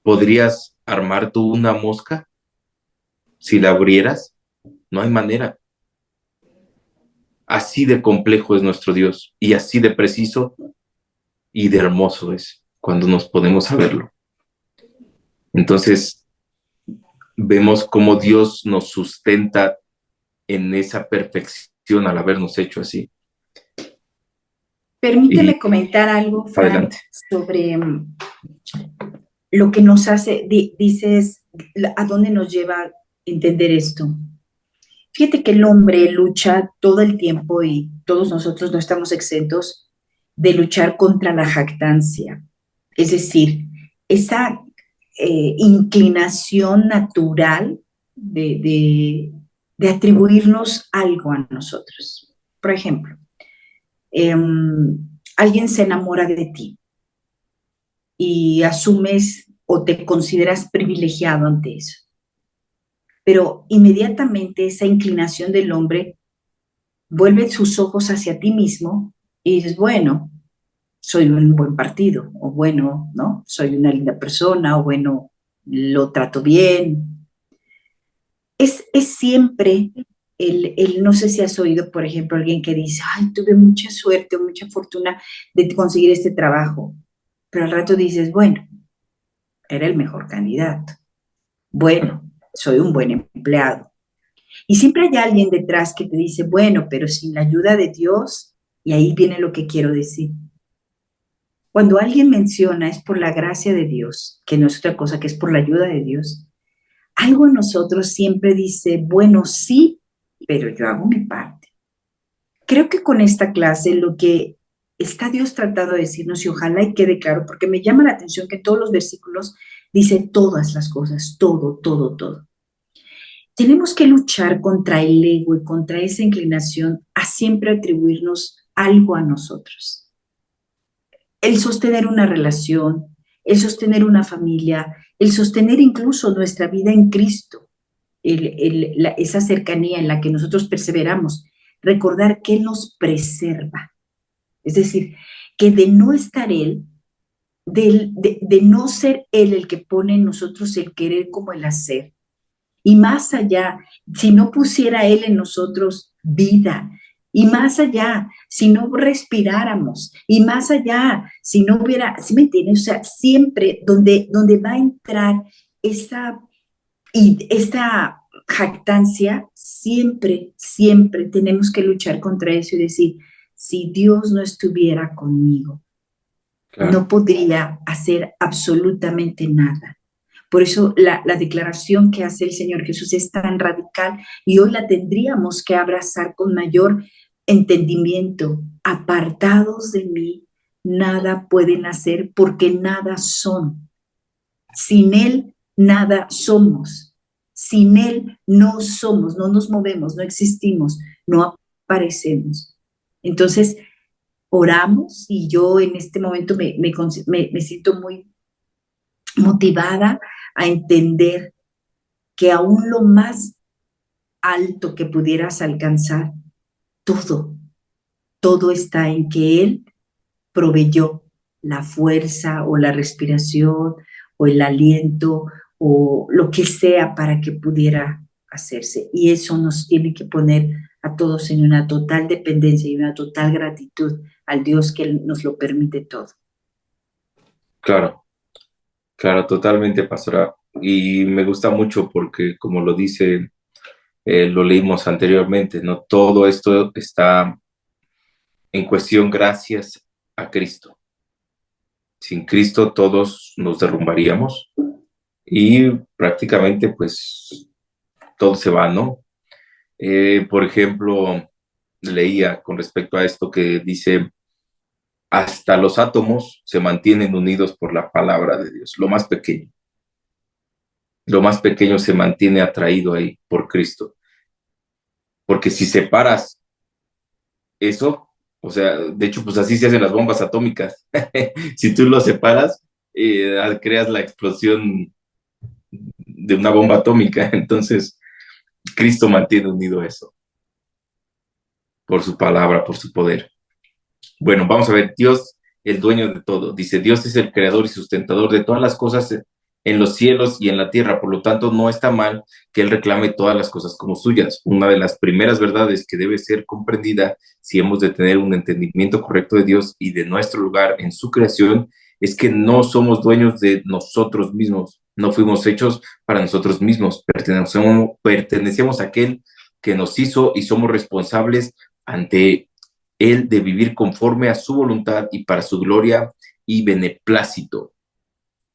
¿Podrías armar tú una mosca si la abrieras? No hay manera. Así de complejo es nuestro Dios y así de preciso y de hermoso es cuando nos podemos a verlo. Entonces, vemos cómo Dios nos sustenta en esa perfección al habernos hecho así. Permíteme comentar algo, Frank, adelante. sobre lo que nos hace, dices, ¿a dónde nos lleva entender esto? Fíjate que el hombre lucha todo el tiempo y todos nosotros no estamos exentos de luchar contra la jactancia. Es decir, esa inclinación natural de atribuirnos algo a nosotros. Por ejemplo, alguien se enamora de ti y asumes o te consideras privilegiado ante eso. Pero inmediatamente esa inclinación del hombre vuelve sus ojos hacia ti mismo y dices, bueno, soy un buen partido, o bueno, ¿no? Soy una linda persona, o bueno, lo trato bien. Es siempre no sé si has oído, por ejemplo, alguien que dice, ay, tuve mucha suerte o mucha fortuna de conseguir este trabajo, pero al rato dices, bueno, era el mejor candidato. Bueno, soy un buen empleado. Y siempre hay alguien detrás que te dice, bueno, pero sin la ayuda de Dios, y ahí viene lo que quiero decir. Cuando alguien menciona es por la gracia de Dios, que no es otra cosa que es por la ayuda de Dios, algo en nosotros siempre dice, bueno, sí, pero yo hago mi parte. Creo que con esta clase lo que está Dios tratando de decirnos, y ojalá y quede claro, porque me llama la atención que todos los versículos dicen todas las cosas, todo, todo, todo. Tenemos que luchar contra el ego y contra esa inclinación a siempre atribuirnos algo a nosotros. El sostener una relación, el sostener una familia, el sostener incluso nuestra vida en Cristo, esa cercanía en la que nosotros perseveramos, recordar que Él nos preserva. Es decir, que de no estar Él, de no ser Él el que pone en nosotros el querer como el hacer, y más allá, si no pusiera Él en nosotros vida, y más allá, si no respiráramos, y más allá, si no hubiera, ¿sí me entiendes? O sea, siempre donde va a entrar esta jactancia, siempre, siempre tenemos que luchar contra eso y decir, si Dios no estuviera conmigo, claro, no podría hacer absolutamente nada. Por eso la declaración que hace el Señor Jesús es tan radical y hoy la tendríamos que abrazar con mayor entendimiento. Apartados de mí, nada pueden hacer porque nada son. Sin Él, nada somos. Sin Él, no somos, no nos movemos, no existimos, no aparecemos. Entonces, oramos y yo en este momento me siento muy motivada a entender que aún lo más alto que pudieras alcanzar, todo está en que Él proveyó la fuerza o la respiración o el aliento o lo que sea para que pudiera hacerse. Y eso nos tiene que poner a todos en una total dependencia y una total gratitud al Dios que nos lo permite todo. Claro, claro, totalmente, pastora. Y me gusta mucho porque, como lo dice lo leímos anteriormente, ¿no? Todo esto está en cuestión gracias a Cristo. Sin Cristo todos nos derrumbaríamos y prácticamente pues todo se va, ¿no? Por ejemplo, leía con respecto a esto que dice, hasta los átomos se mantienen unidos por la palabra de Dios, lo más pequeño se mantiene atraído ahí por Cristo, porque si separas eso, o sea, de hecho, pues así se hacen las bombas atómicas. Si tú lo separas, creas la explosión de una bomba atómica. Entonces, Cristo mantiene unido eso, por su palabra, por su poder. Bueno, vamos a ver, Dios, el dueño de todo. Dice, Dios es el creador y sustentador de todas las cosas en los cielos y en la tierra. Por lo tanto, no está mal que Él reclame todas las cosas como suyas. Una de las primeras verdades que debe ser comprendida si hemos de tener un entendimiento correcto de Dios y de nuestro lugar en su creación es que no somos dueños de nosotros mismos. No fuimos hechos para nosotros mismos. Pertenecemos a aquel que nos hizo y somos responsables ante Él de vivir conforme a su voluntad y para su gloria y beneplácito.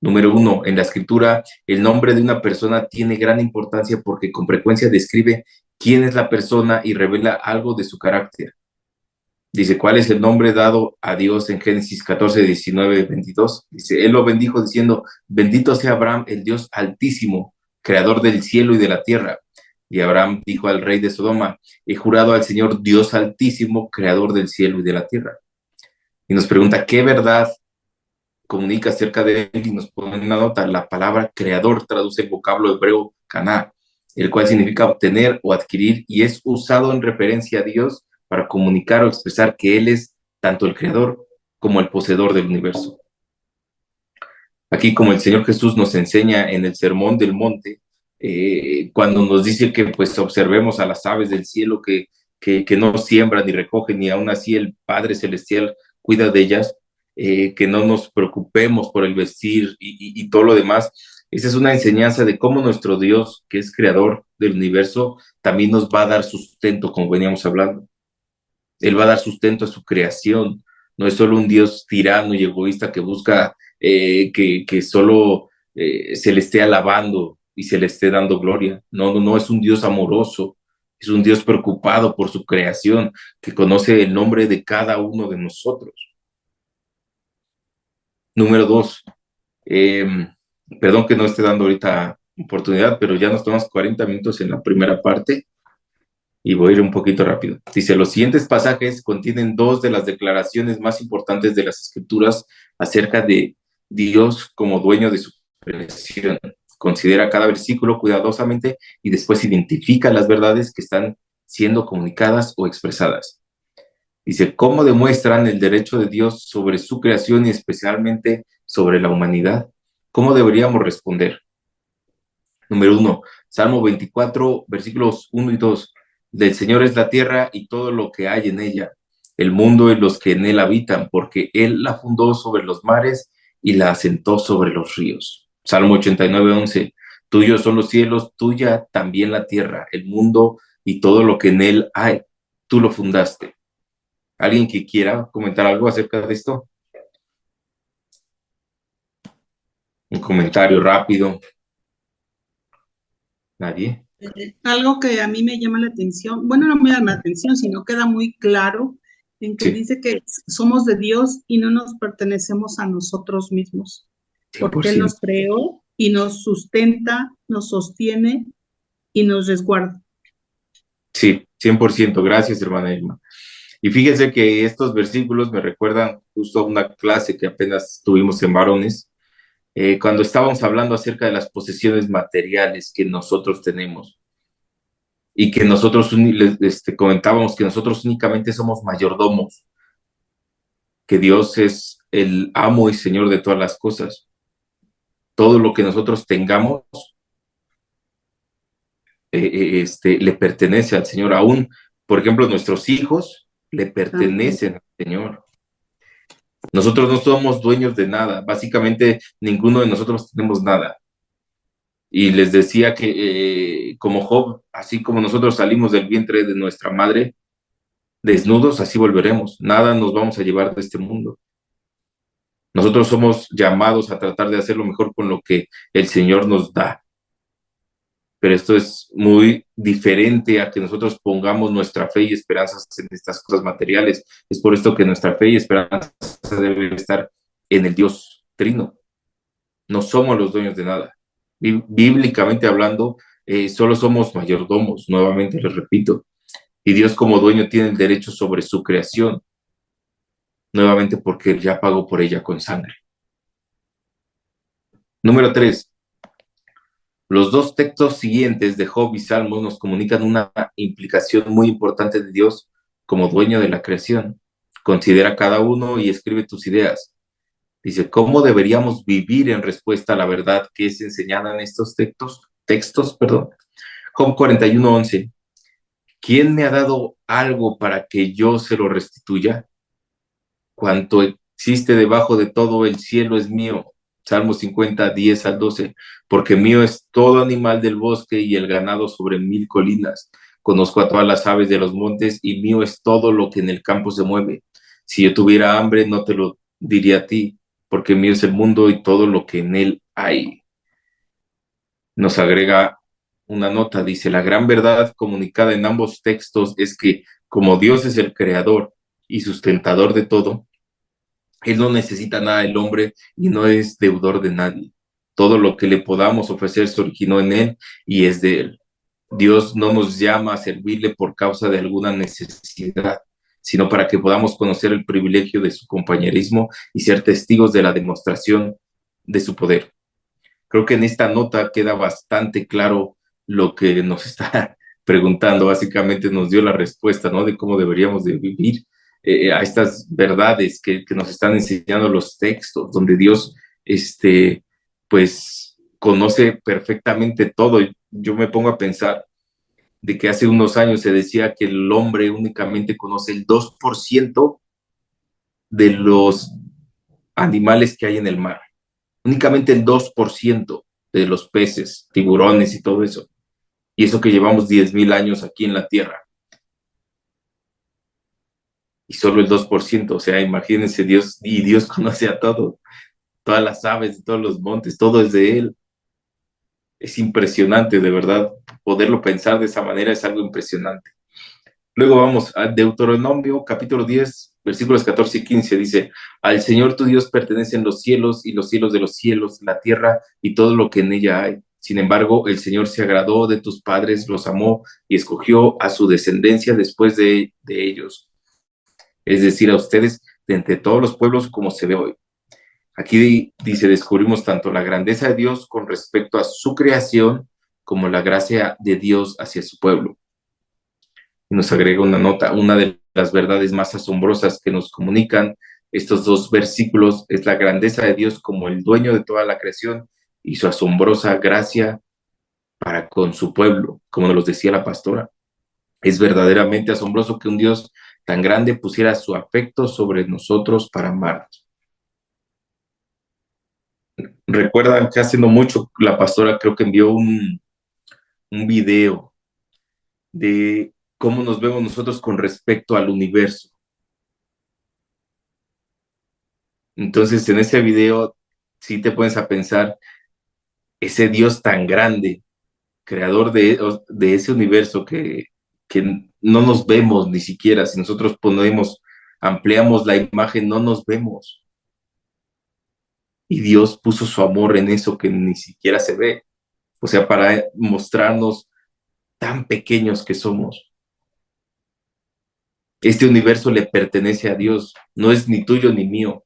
Número 1, en la escritura, el nombre de una persona tiene gran importancia porque con frecuencia describe quién es la persona y revela algo de su carácter. Dice, ¿cuál es el nombre dado a Dios en Génesis 14, 19, 22? Dice, Él lo bendijo diciendo, bendito sea Abraham, el Dios altísimo, creador del cielo y de la tierra. Y Abraham dijo al rey de Sodoma, he jurado al Señor Dios altísimo, creador del cielo y de la tierra. Y nos pregunta, ¿qué verdad comunica acerca de él? Y nos pone una nota, la palabra creador traduce el vocablo hebreo caná, el cual significa obtener o adquirir y es usado en referencia a Dios para comunicar o expresar que Él es tanto el creador como el poseedor del universo. Aquí, como el Señor Jesús nos enseña en el Sermón del Monte, cuando nos dice que pues observemos a las aves del cielo que no siembran ni recogen, y aún así el Padre Celestial cuida de ellas, que no nos preocupemos por el vestir y todo lo demás. Esa es una enseñanza de cómo nuestro Dios, que es creador del universo, también nos va a dar sustento, como veníamos hablando. Él va a dar sustento a su creación. No es solo un Dios tirano y egoísta que busca que solo se le esté alabando y se le esté dando gloria. No, no, no, es un Dios amoroso, es un Dios preocupado por su creación, que conoce el nombre de cada uno de nosotros. Número 2, perdón que no esté dando ahorita oportunidad, pero ya nos tomamos 40 minutos en la primera parte y voy a ir un poquito rápido. Dice, los siguientes pasajes contienen dos de las declaraciones más importantes de las Escrituras acerca de Dios como dueño de su creación. Considera cada versículo cuidadosamente y después identifica las verdades que están siendo comunicadas o expresadas. Dice, ¿cómo demuestran el derecho de Dios sobre su creación y especialmente sobre la humanidad? ¿Cómo deberíamos responder? Número 1, Salmo 24, versículos 1 y 2. Del Señor es la tierra y todo lo que hay en ella, el mundo y los que en él habitan, porque Él la fundó sobre los mares y la asentó sobre los ríos. Salmo 89, 11. Tuyos son los cielos, tuya también la tierra, el mundo y todo lo que en él hay. Tú lo fundaste. ¿Alguien que quiera comentar algo acerca de esto? Un comentario rápido. ¿Nadie? Algo que a mí me llama la atención, bueno, no me llama la atención, sino queda muy claro en que Sí. dice que somos de Dios y no nos pertenecemos a nosotros mismos, porque Él 100%. nos creó y nos sustenta, nos sostiene y nos resguarda. Sí, 100%. Gracias, hermana Irma. Y fíjense que estos versículos me recuerdan justo a una clase que apenas tuvimos en varones, cuando estábamos hablando acerca de las posesiones materiales que nosotros tenemos y que nosotros comentábamos que nosotros únicamente somos mayordomos, que Dios es el amo y señor de todas las cosas. Todo lo que nosotros tengamos le pertenece al Señor. Aún, por ejemplo, nuestros hijos le pertenecen al Señor. Nosotros no somos dueños de nada. Básicamente, ninguno de nosotros tenemos nada. Y les decía que como Job, así como nosotros salimos del vientre de nuestra madre, desnudos, así volveremos. Nada nos vamos a llevar de este mundo. Nosotros somos llamados a tratar de hacer lo mejor con lo que el Señor nos da. Pero esto es muy diferente a que nosotros pongamos nuestra fe y esperanzas en estas cosas materiales. Es por esto que nuestra fe y esperanza debe estar en el Dios Trino. No somos los dueños de nada. Bíblicamente hablando, solo somos mayordomos, nuevamente les repito. Y Dios como dueño tiene el derecho sobre su creación, nuevamente porque Él ya pagó por ella con sangre. Número 3. Los dos textos siguientes de Job y Salmos nos comunican una implicación muy importante de Dios como dueño de la creación. Considera cada uno y escribe tus ideas. Dice, ¿cómo deberíamos vivir en respuesta a la verdad que es enseñada en estos textos? Job 41:11. ¿Quién me ha dado algo para que yo se lo restituya? Cuanto existe debajo de todo el cielo es mío. Salmo 50:10-12. Porque mío es todo animal del bosque y el ganado sobre 1000 colinas. Conozco a todas las aves de los montes y mío es todo lo que en el campo se mueve. Si yo tuviera hambre, no te lo diría a ti, porque mío es el mundo y todo lo que en él hay. Nos agrega una nota, dice, la gran verdad comunicada en ambos textos es que como Dios es el creador y sustentador de todo, Él no necesita nada del hombre y no es deudor de nadie. Todo lo que le podamos ofrecer se originó en Él y es de Él. Dios no nos llama a servirle por causa de alguna necesidad, sino para que podamos conocer el privilegio de su compañerismo y ser testigos de la demostración de su poder. Creo que en esta nota queda bastante claro lo que nos está preguntando. Básicamente nos dio la respuesta, ¿no? De cómo deberíamos de vivir a estas verdades que nos están enseñando los textos, donde Dios, pues, conoce perfectamente todo. Yo me pongo a pensar de que hace unos años se decía que el hombre únicamente conoce el 2% de los animales que hay en el mar. Únicamente el 2% de los peces, tiburones y todo eso. Y eso que llevamos 10,000 años aquí en la Tierra. Y solo el 2%, o sea, imagínense Dios, y Dios conoce a todo, todas las aves, todos los montes, todo es de Él. Es impresionante, de verdad, poderlo pensar de esa manera es algo impresionante. Luego vamos a Deuteronomio, capítulo 10, versículos 14 y 15, dice, al Señor tu Dios pertenecen los cielos y los cielos de los cielos, la tierra y todo lo que en ella hay. Sin embargo, el Señor se agradó de tus padres, los amó y escogió a su descendencia después de ellos, es decir, a ustedes de entre todos los pueblos como se ve hoy. Aquí dice, descubrimos tanto la grandeza de Dios con respecto a su creación como la gracia de Dios hacia su pueblo. Y nos agrega una nota, una de las verdades más asombrosas que nos comunican estos dos versículos es la grandeza de Dios como el dueño de toda la creación y su asombrosa gracia para con su pueblo, como nos lo decía la pastora. Es verdaderamente asombroso que un Dios tan grande pusiera su afecto sobre nosotros para amarnos. Recuerdan que hace no mucho la pastora creo que envió un video de cómo nos vemos nosotros con respecto al universo. Entonces, en ese video, sí te pones a pensar, ese Dios tan grande, creador de ese universo que no nos vemos ni siquiera, si nosotros ampliamos la imagen, no nos vemos. Y Dios puso su amor en eso que ni siquiera se ve. O sea, para mostrarnos tan pequeños que somos. Este universo le pertenece a Dios, no es ni tuyo ni mío,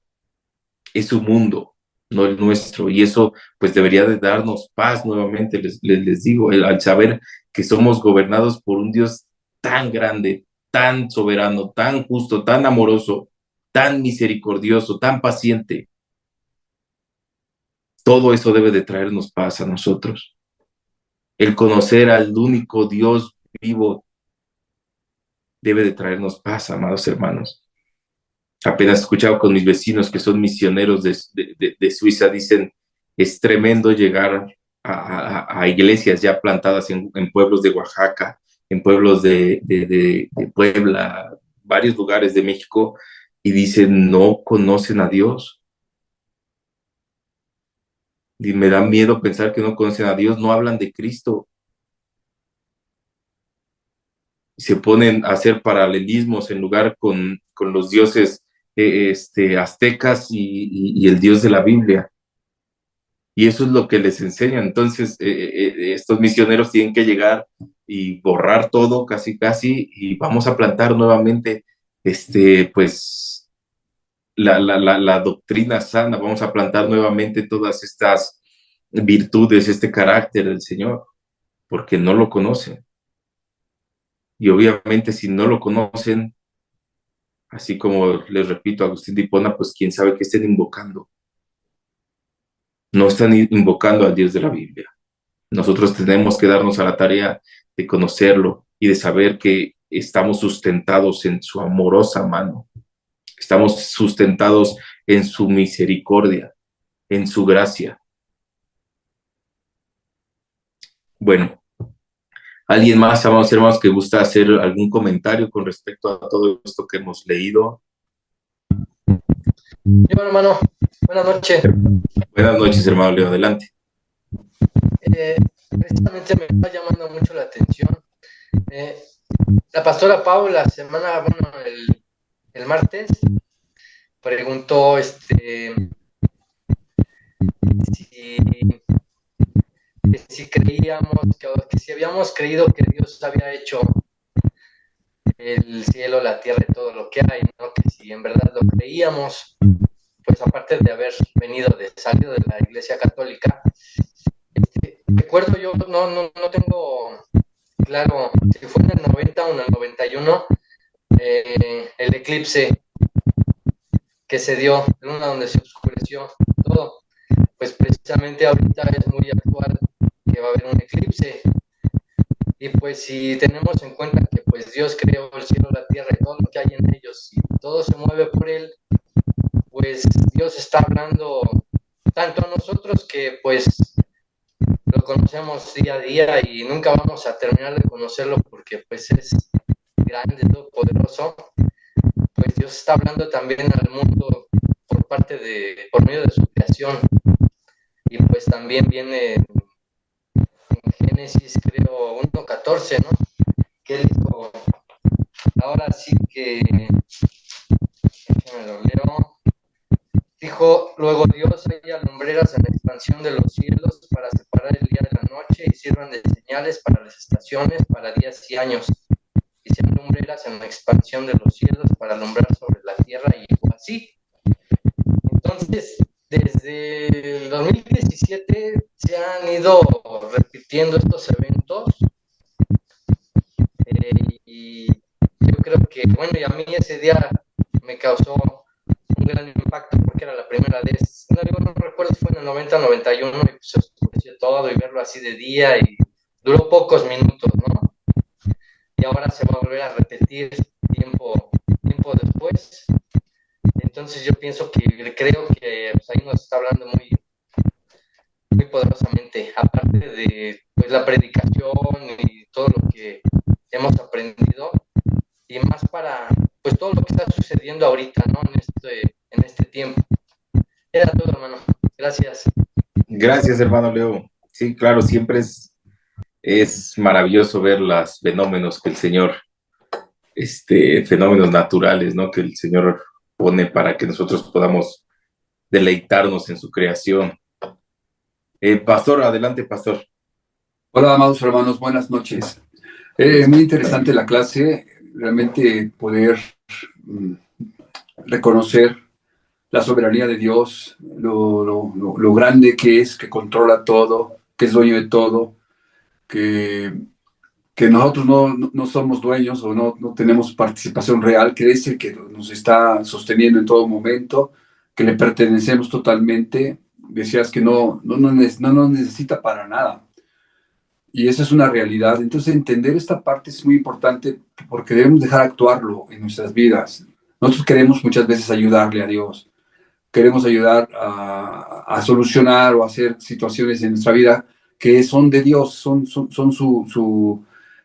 es su mundo, no el nuestro, y eso pues debería de darnos paz nuevamente, les digo, al saber que somos gobernados por un Dios tan grande, tan soberano, tan justo, tan amoroso, tan misericordioso, tan paciente. Todo eso debe de traernos paz a nosotros. El conocer al único Dios vivo debe de traernos paz, amados hermanos. Apenas he escuchado con mis vecinos que son misioneros de Suiza, dicen, es tremendo llegar a iglesias ya plantadas en pueblos de Oaxaca, en pueblos de Puebla, varios lugares de México, y dicen, no conocen a Dios. Y me da miedo pensar que no conocen a Dios, no hablan de Cristo. Se ponen a hacer paralelismos en lugar con los dioses aztecas y el Dios de la Biblia. Y eso es lo que les enseñan. Entonces, estos misioneros tienen que llegar y borrar todo, casi, casi, y vamos a plantar nuevamente, pues, la doctrina sana, vamos a plantar nuevamente todas estas virtudes, este carácter del Señor, porque no lo conocen. Y obviamente, si no lo conocen, así como les repito, Agustín de Hipona, pues quién sabe qué estén invocando. No están invocando al Dios de la Biblia. Nosotros tenemos que darnos a la tarea de conocerlo y de saber que estamos sustentados en su amorosa mano. Estamos sustentados en su misericordia, en su gracia. Bueno, ¿alguien más, amados hermanos, que gusta hacer algún comentario con respecto a todo esto que hemos leído? Yo, hermano, buenas noches. Buenas noches, hermano Leo, adelante. Precisamente me está llamando mucho la atención. La pastora Paula, el martes, preguntó si creíamos, que si habíamos creído que Dios había hecho el cielo, la tierra y todo lo que hay, ¿no? Que si en verdad lo creíamos, pues aparte de haber salido de la Iglesia Católica, recuerdo yo, no tengo claro si fue en el 90 o en el 91, el eclipse que se dio, luna donde se oscureció todo, pues precisamente ahorita es muy actual que va a haber un eclipse. Y pues si tenemos en cuenta que pues Dios creó el cielo, la tierra y todo lo que hay en ellos, y todo se mueve por Él, pues Dios está hablando tanto a nosotros que pues lo conocemos día a día y nunca vamos a terminar de conocerlo porque pues es grande, todopoderoso. Pues Dios está hablando también al mundo por medio de su creación. Y pues también viene en Génesis, creo, 1:14, ¿no? Que Él dijo, ahora sí que, déjame lo leo, dijo, luego Dios haya lumbreras en la expansión de los cielos para separar el día de la noche y sirvan de señales para las estaciones, para días y años. Y sean lumbreras en la expansión de los cielos para alumbrar sobre la tierra y fue así. Entonces, desde el 2017 se han ido repitiendo estos eventos y yo creo que, bueno, y a mí ese día me causó un gran impacto porque era la primera vez, no recuerdo si fue en el 90 o 91 y pues se oscureció todo y verlo así de día y duró pocos minutos, ¿no? Y ahora se va a volver a repetir tiempo después. Entonces yo creo que pues, ahí nos está hablando muy, muy poderosamente, aparte de pues, la predicación y todo lo que hemos aprendido, y más para pues todo lo que está sucediendo ahorita, ¿no? En este tiempo. Era todo, hermano. Gracias. Gracias, hermano Leo. Sí, claro, siempre es maravilloso ver los fenómenos que el Señor, fenómenos naturales, ¿no? Que el Señor pone para que nosotros podamos deleitarnos en su creación. Pastor, adelante, pastor. Hola, amados hermanos, buenas noches. Muy interesante la clase, realmente poder reconocer la soberanía de Dios, lo grande que es, que controla todo, que es dueño de todo, que nosotros no somos dueños o no tenemos participación real, que es el que nos está sosteniendo en todo momento, que le pertenecemos totalmente. Decías que no nos necesita para nada. Y esa es una realidad. Entonces, entender esta parte es muy importante porque debemos dejar actuarlo en nuestras vidas. Nosotros queremos muchas veces ayudarle a Dios. Queremos ayudar a solucionar o a hacer situaciones en nuestra vida que son de Dios, son su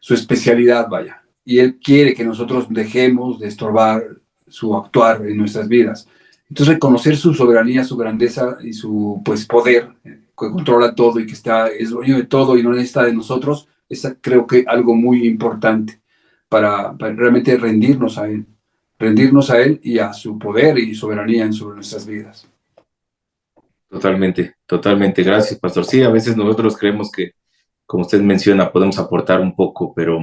especialidad, vaya. Y Él quiere que nosotros dejemos de estorbar su actuar en nuestras vidas. Entonces, reconocer su soberanía, su grandeza y su pues poder, que controla todo y que es dueño de todo y no necesita de nosotros, es creo que algo muy importante para realmente rendirnos a Él y a su poder y soberanía sobre nuestras vidas. Totalmente, totalmente. Gracias, pastor. Sí, a veces nosotros creemos que, como usted menciona, podemos aportar un poco, pero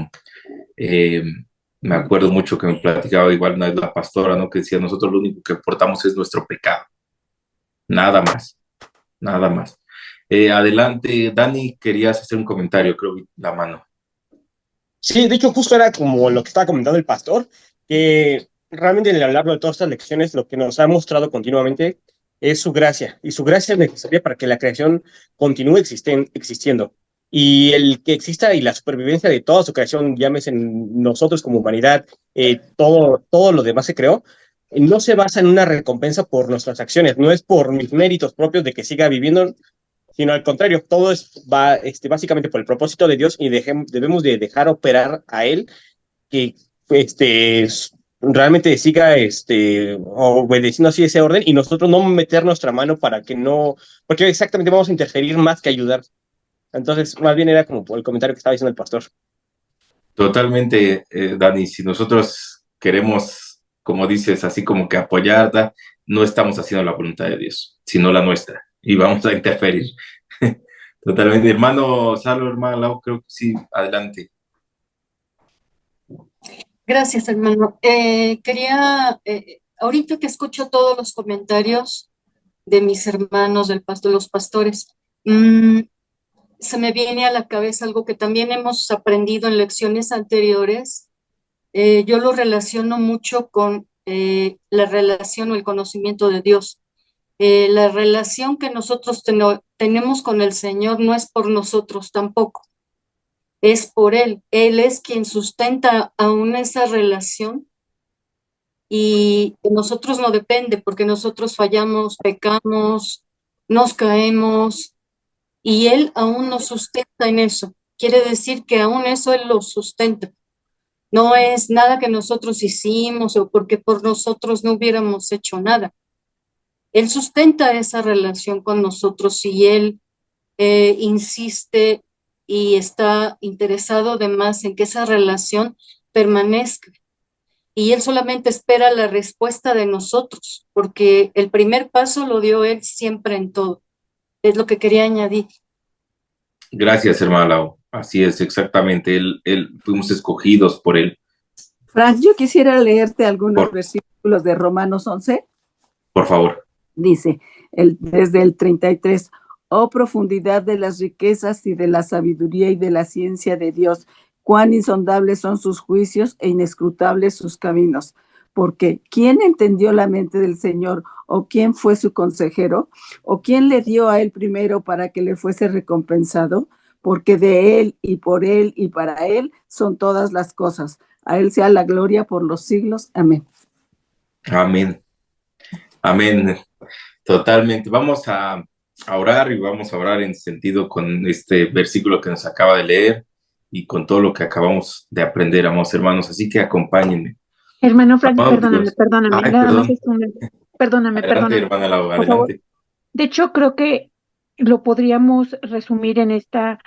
me acuerdo mucho que me platicaba igual una vez la pastora, ¿no? Que decía, nosotros lo único que aportamos es nuestro pecado. Nada más, nada más. Adelante, Dani, querías hacer un comentario, creo, la mano. Sí, de hecho, justo era como lo que estaba comentando el pastor, que realmente a lo largo de todas estas lecciones lo que nos ha mostrado continuamente es su gracia, y su gracia es necesaria para que la creación continúe existiendo. Y el que exista y la supervivencia de toda su creación, llámese en nosotros como humanidad, todo lo demás se creó, no se basa en una recompensa por nuestras acciones, no es por mis méritos propios de que siga viviendo, sino al contrario, todo va básicamente por el propósito de Dios y debemos de dejar operar a Él, que realmente siga obedeciendo así ese orden y nosotros no meter nuestra mano para que no, porque exactamente vamos a interferir más que ayudar. Entonces, más bien era como el comentario que estaba diciendo el pastor. Totalmente, Dani, si nosotros queremos, como dices, así como que apoyar, no estamos haciendo la voluntad de Dios, sino la nuestra, y vamos a interferir. Totalmente. Hermano Salo, hermano Lau, creo que sí, adelante. Gracias, hermano. Ahorita que escucho todos los comentarios de mis hermanos, de los pastores, se me viene a la cabeza algo que también hemos aprendido en lecciones anteriores. Yo lo relaciono mucho con la relación o el conocimiento de Dios. La relación que nosotros tenemos con el Señor no es por nosotros tampoco, es por Él. Él es quien sustenta aún esa relación y de nosotros no depende porque nosotros fallamos, pecamos, nos caemos y Él aún nos sustenta en eso. Quiere decir que aún eso Él lo sustenta. No es nada que nosotros hicimos o porque por nosotros no hubiéramos hecho nada. Él sustenta esa relación con nosotros y Él insiste y está interesado además en que esa relación permanezca. Y Él solamente espera la respuesta de nosotros, porque el primer paso lo dio Él siempre en todo. Es lo que quería añadir. Gracias, hermano Lau. Así es, exactamente. Fuimos escogidos por Él. Frank, yo quisiera leerte algunos versículos de Romanos 11. Por favor. Dice, desde el 33, oh profundidad de las riquezas y de la sabiduría y de la ciencia de Dios, cuán insondables son sus juicios e inescrutables sus caminos. Porque ¿quién entendió la mente del Señor? ¿O quién fue su consejero? ¿O quién le dio a él primero para que le fuese recompensado? Porque de él y por él y para él son todas las cosas. A él sea la gloria por los siglos. Amén. Amén. Amén. Totalmente. Vamos a orar y vamos a orar en sentido con este versículo que nos acaba de leer y con todo lo que acabamos de aprender, amados hermanos. Así que acompáñenme. Hermano Frank, perdóname. Ay, nada perdón. más perdóname. Hermana Lau, Por favor. adelante. De hecho, creo que lo podríamos resumir en esta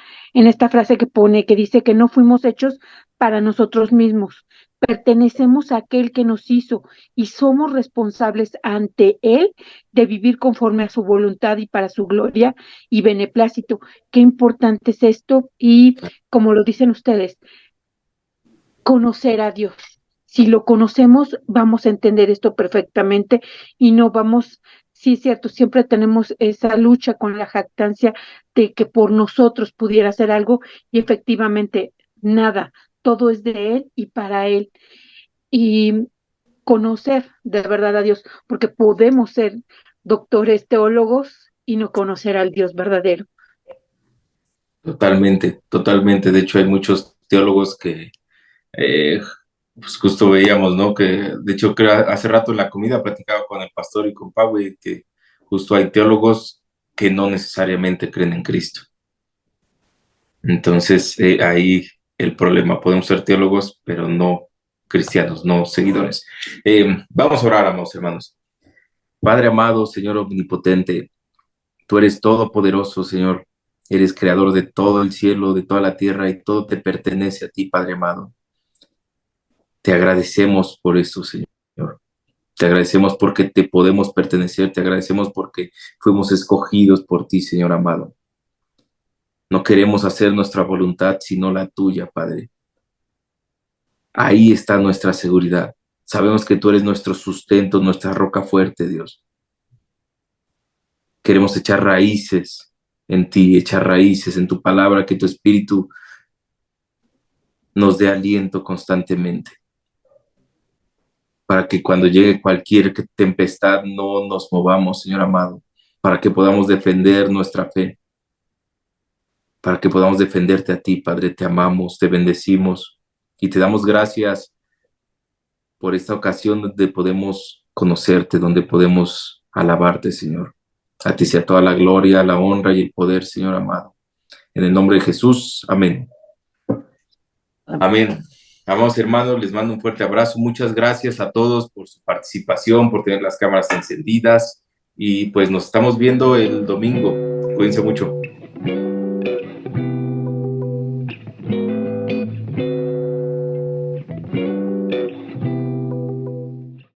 frase que dice que no fuimos hechos para nosotros mismos. Pertenecemos a aquel que nos hizo y somos responsables ante Él de vivir conforme a su voluntad y para su gloria y beneplácito. Qué importante es esto y, como lo dicen ustedes, conocer a Dios. Si lo conocemos, vamos a entender esto perfectamente y no vamos, sí es cierto, siempre tenemos esa lucha con la jactancia de que por nosotros pudiera hacer algo y efectivamente nada, todo es de Él y para Él. Y conocer de verdad a Dios, porque podemos ser doctores teólogos y no conocer al Dios verdadero. Totalmente, totalmente. De hecho, hay muchos teólogos que pues justo veíamos, ¿no? Que de hecho creo hace rato en la comida platicaba con el pastor y con Pau que justo hay teólogos que no necesariamente creen en Cristo. Entonces, ahí el problema. Podemos ser teólogos, pero no cristianos, no seguidores. Vamos a orar, amados hermanos. Padre amado, Señor omnipotente, tú eres todopoderoso, Señor. Eres creador de todo el cielo, de toda la tierra, y todo te pertenece a ti, Padre amado. Te agradecemos por eso, Señor. Te agradecemos porque te podemos pertenecer. Te agradecemos porque fuimos escogidos por ti, Señor amado. No queremos hacer nuestra voluntad, sino la tuya, Padre. Ahí está nuestra seguridad. Sabemos que tú eres nuestro sustento, nuestra roca fuerte, Dios. Queremos echar raíces en ti, echar raíces en tu palabra, que tu espíritu nos dé aliento constantemente, para que cuando llegue cualquier tempestad no nos movamos, Señor amado, para que podamos defender nuestra fe, para que podamos defenderte a ti, Padre. Te amamos, te bendecimos y te damos gracias por esta ocasión donde podemos conocerte, donde podemos alabarte, Señor. A ti sea toda la gloria, la honra y el poder, Señor amado. En el nombre de Jesús, amén. Amén. Amados hermanos, les mando un fuerte abrazo. Muchas gracias a todos por su participación, por tener las cámaras encendidas. Y pues nos estamos viendo el domingo. Cuídense mucho.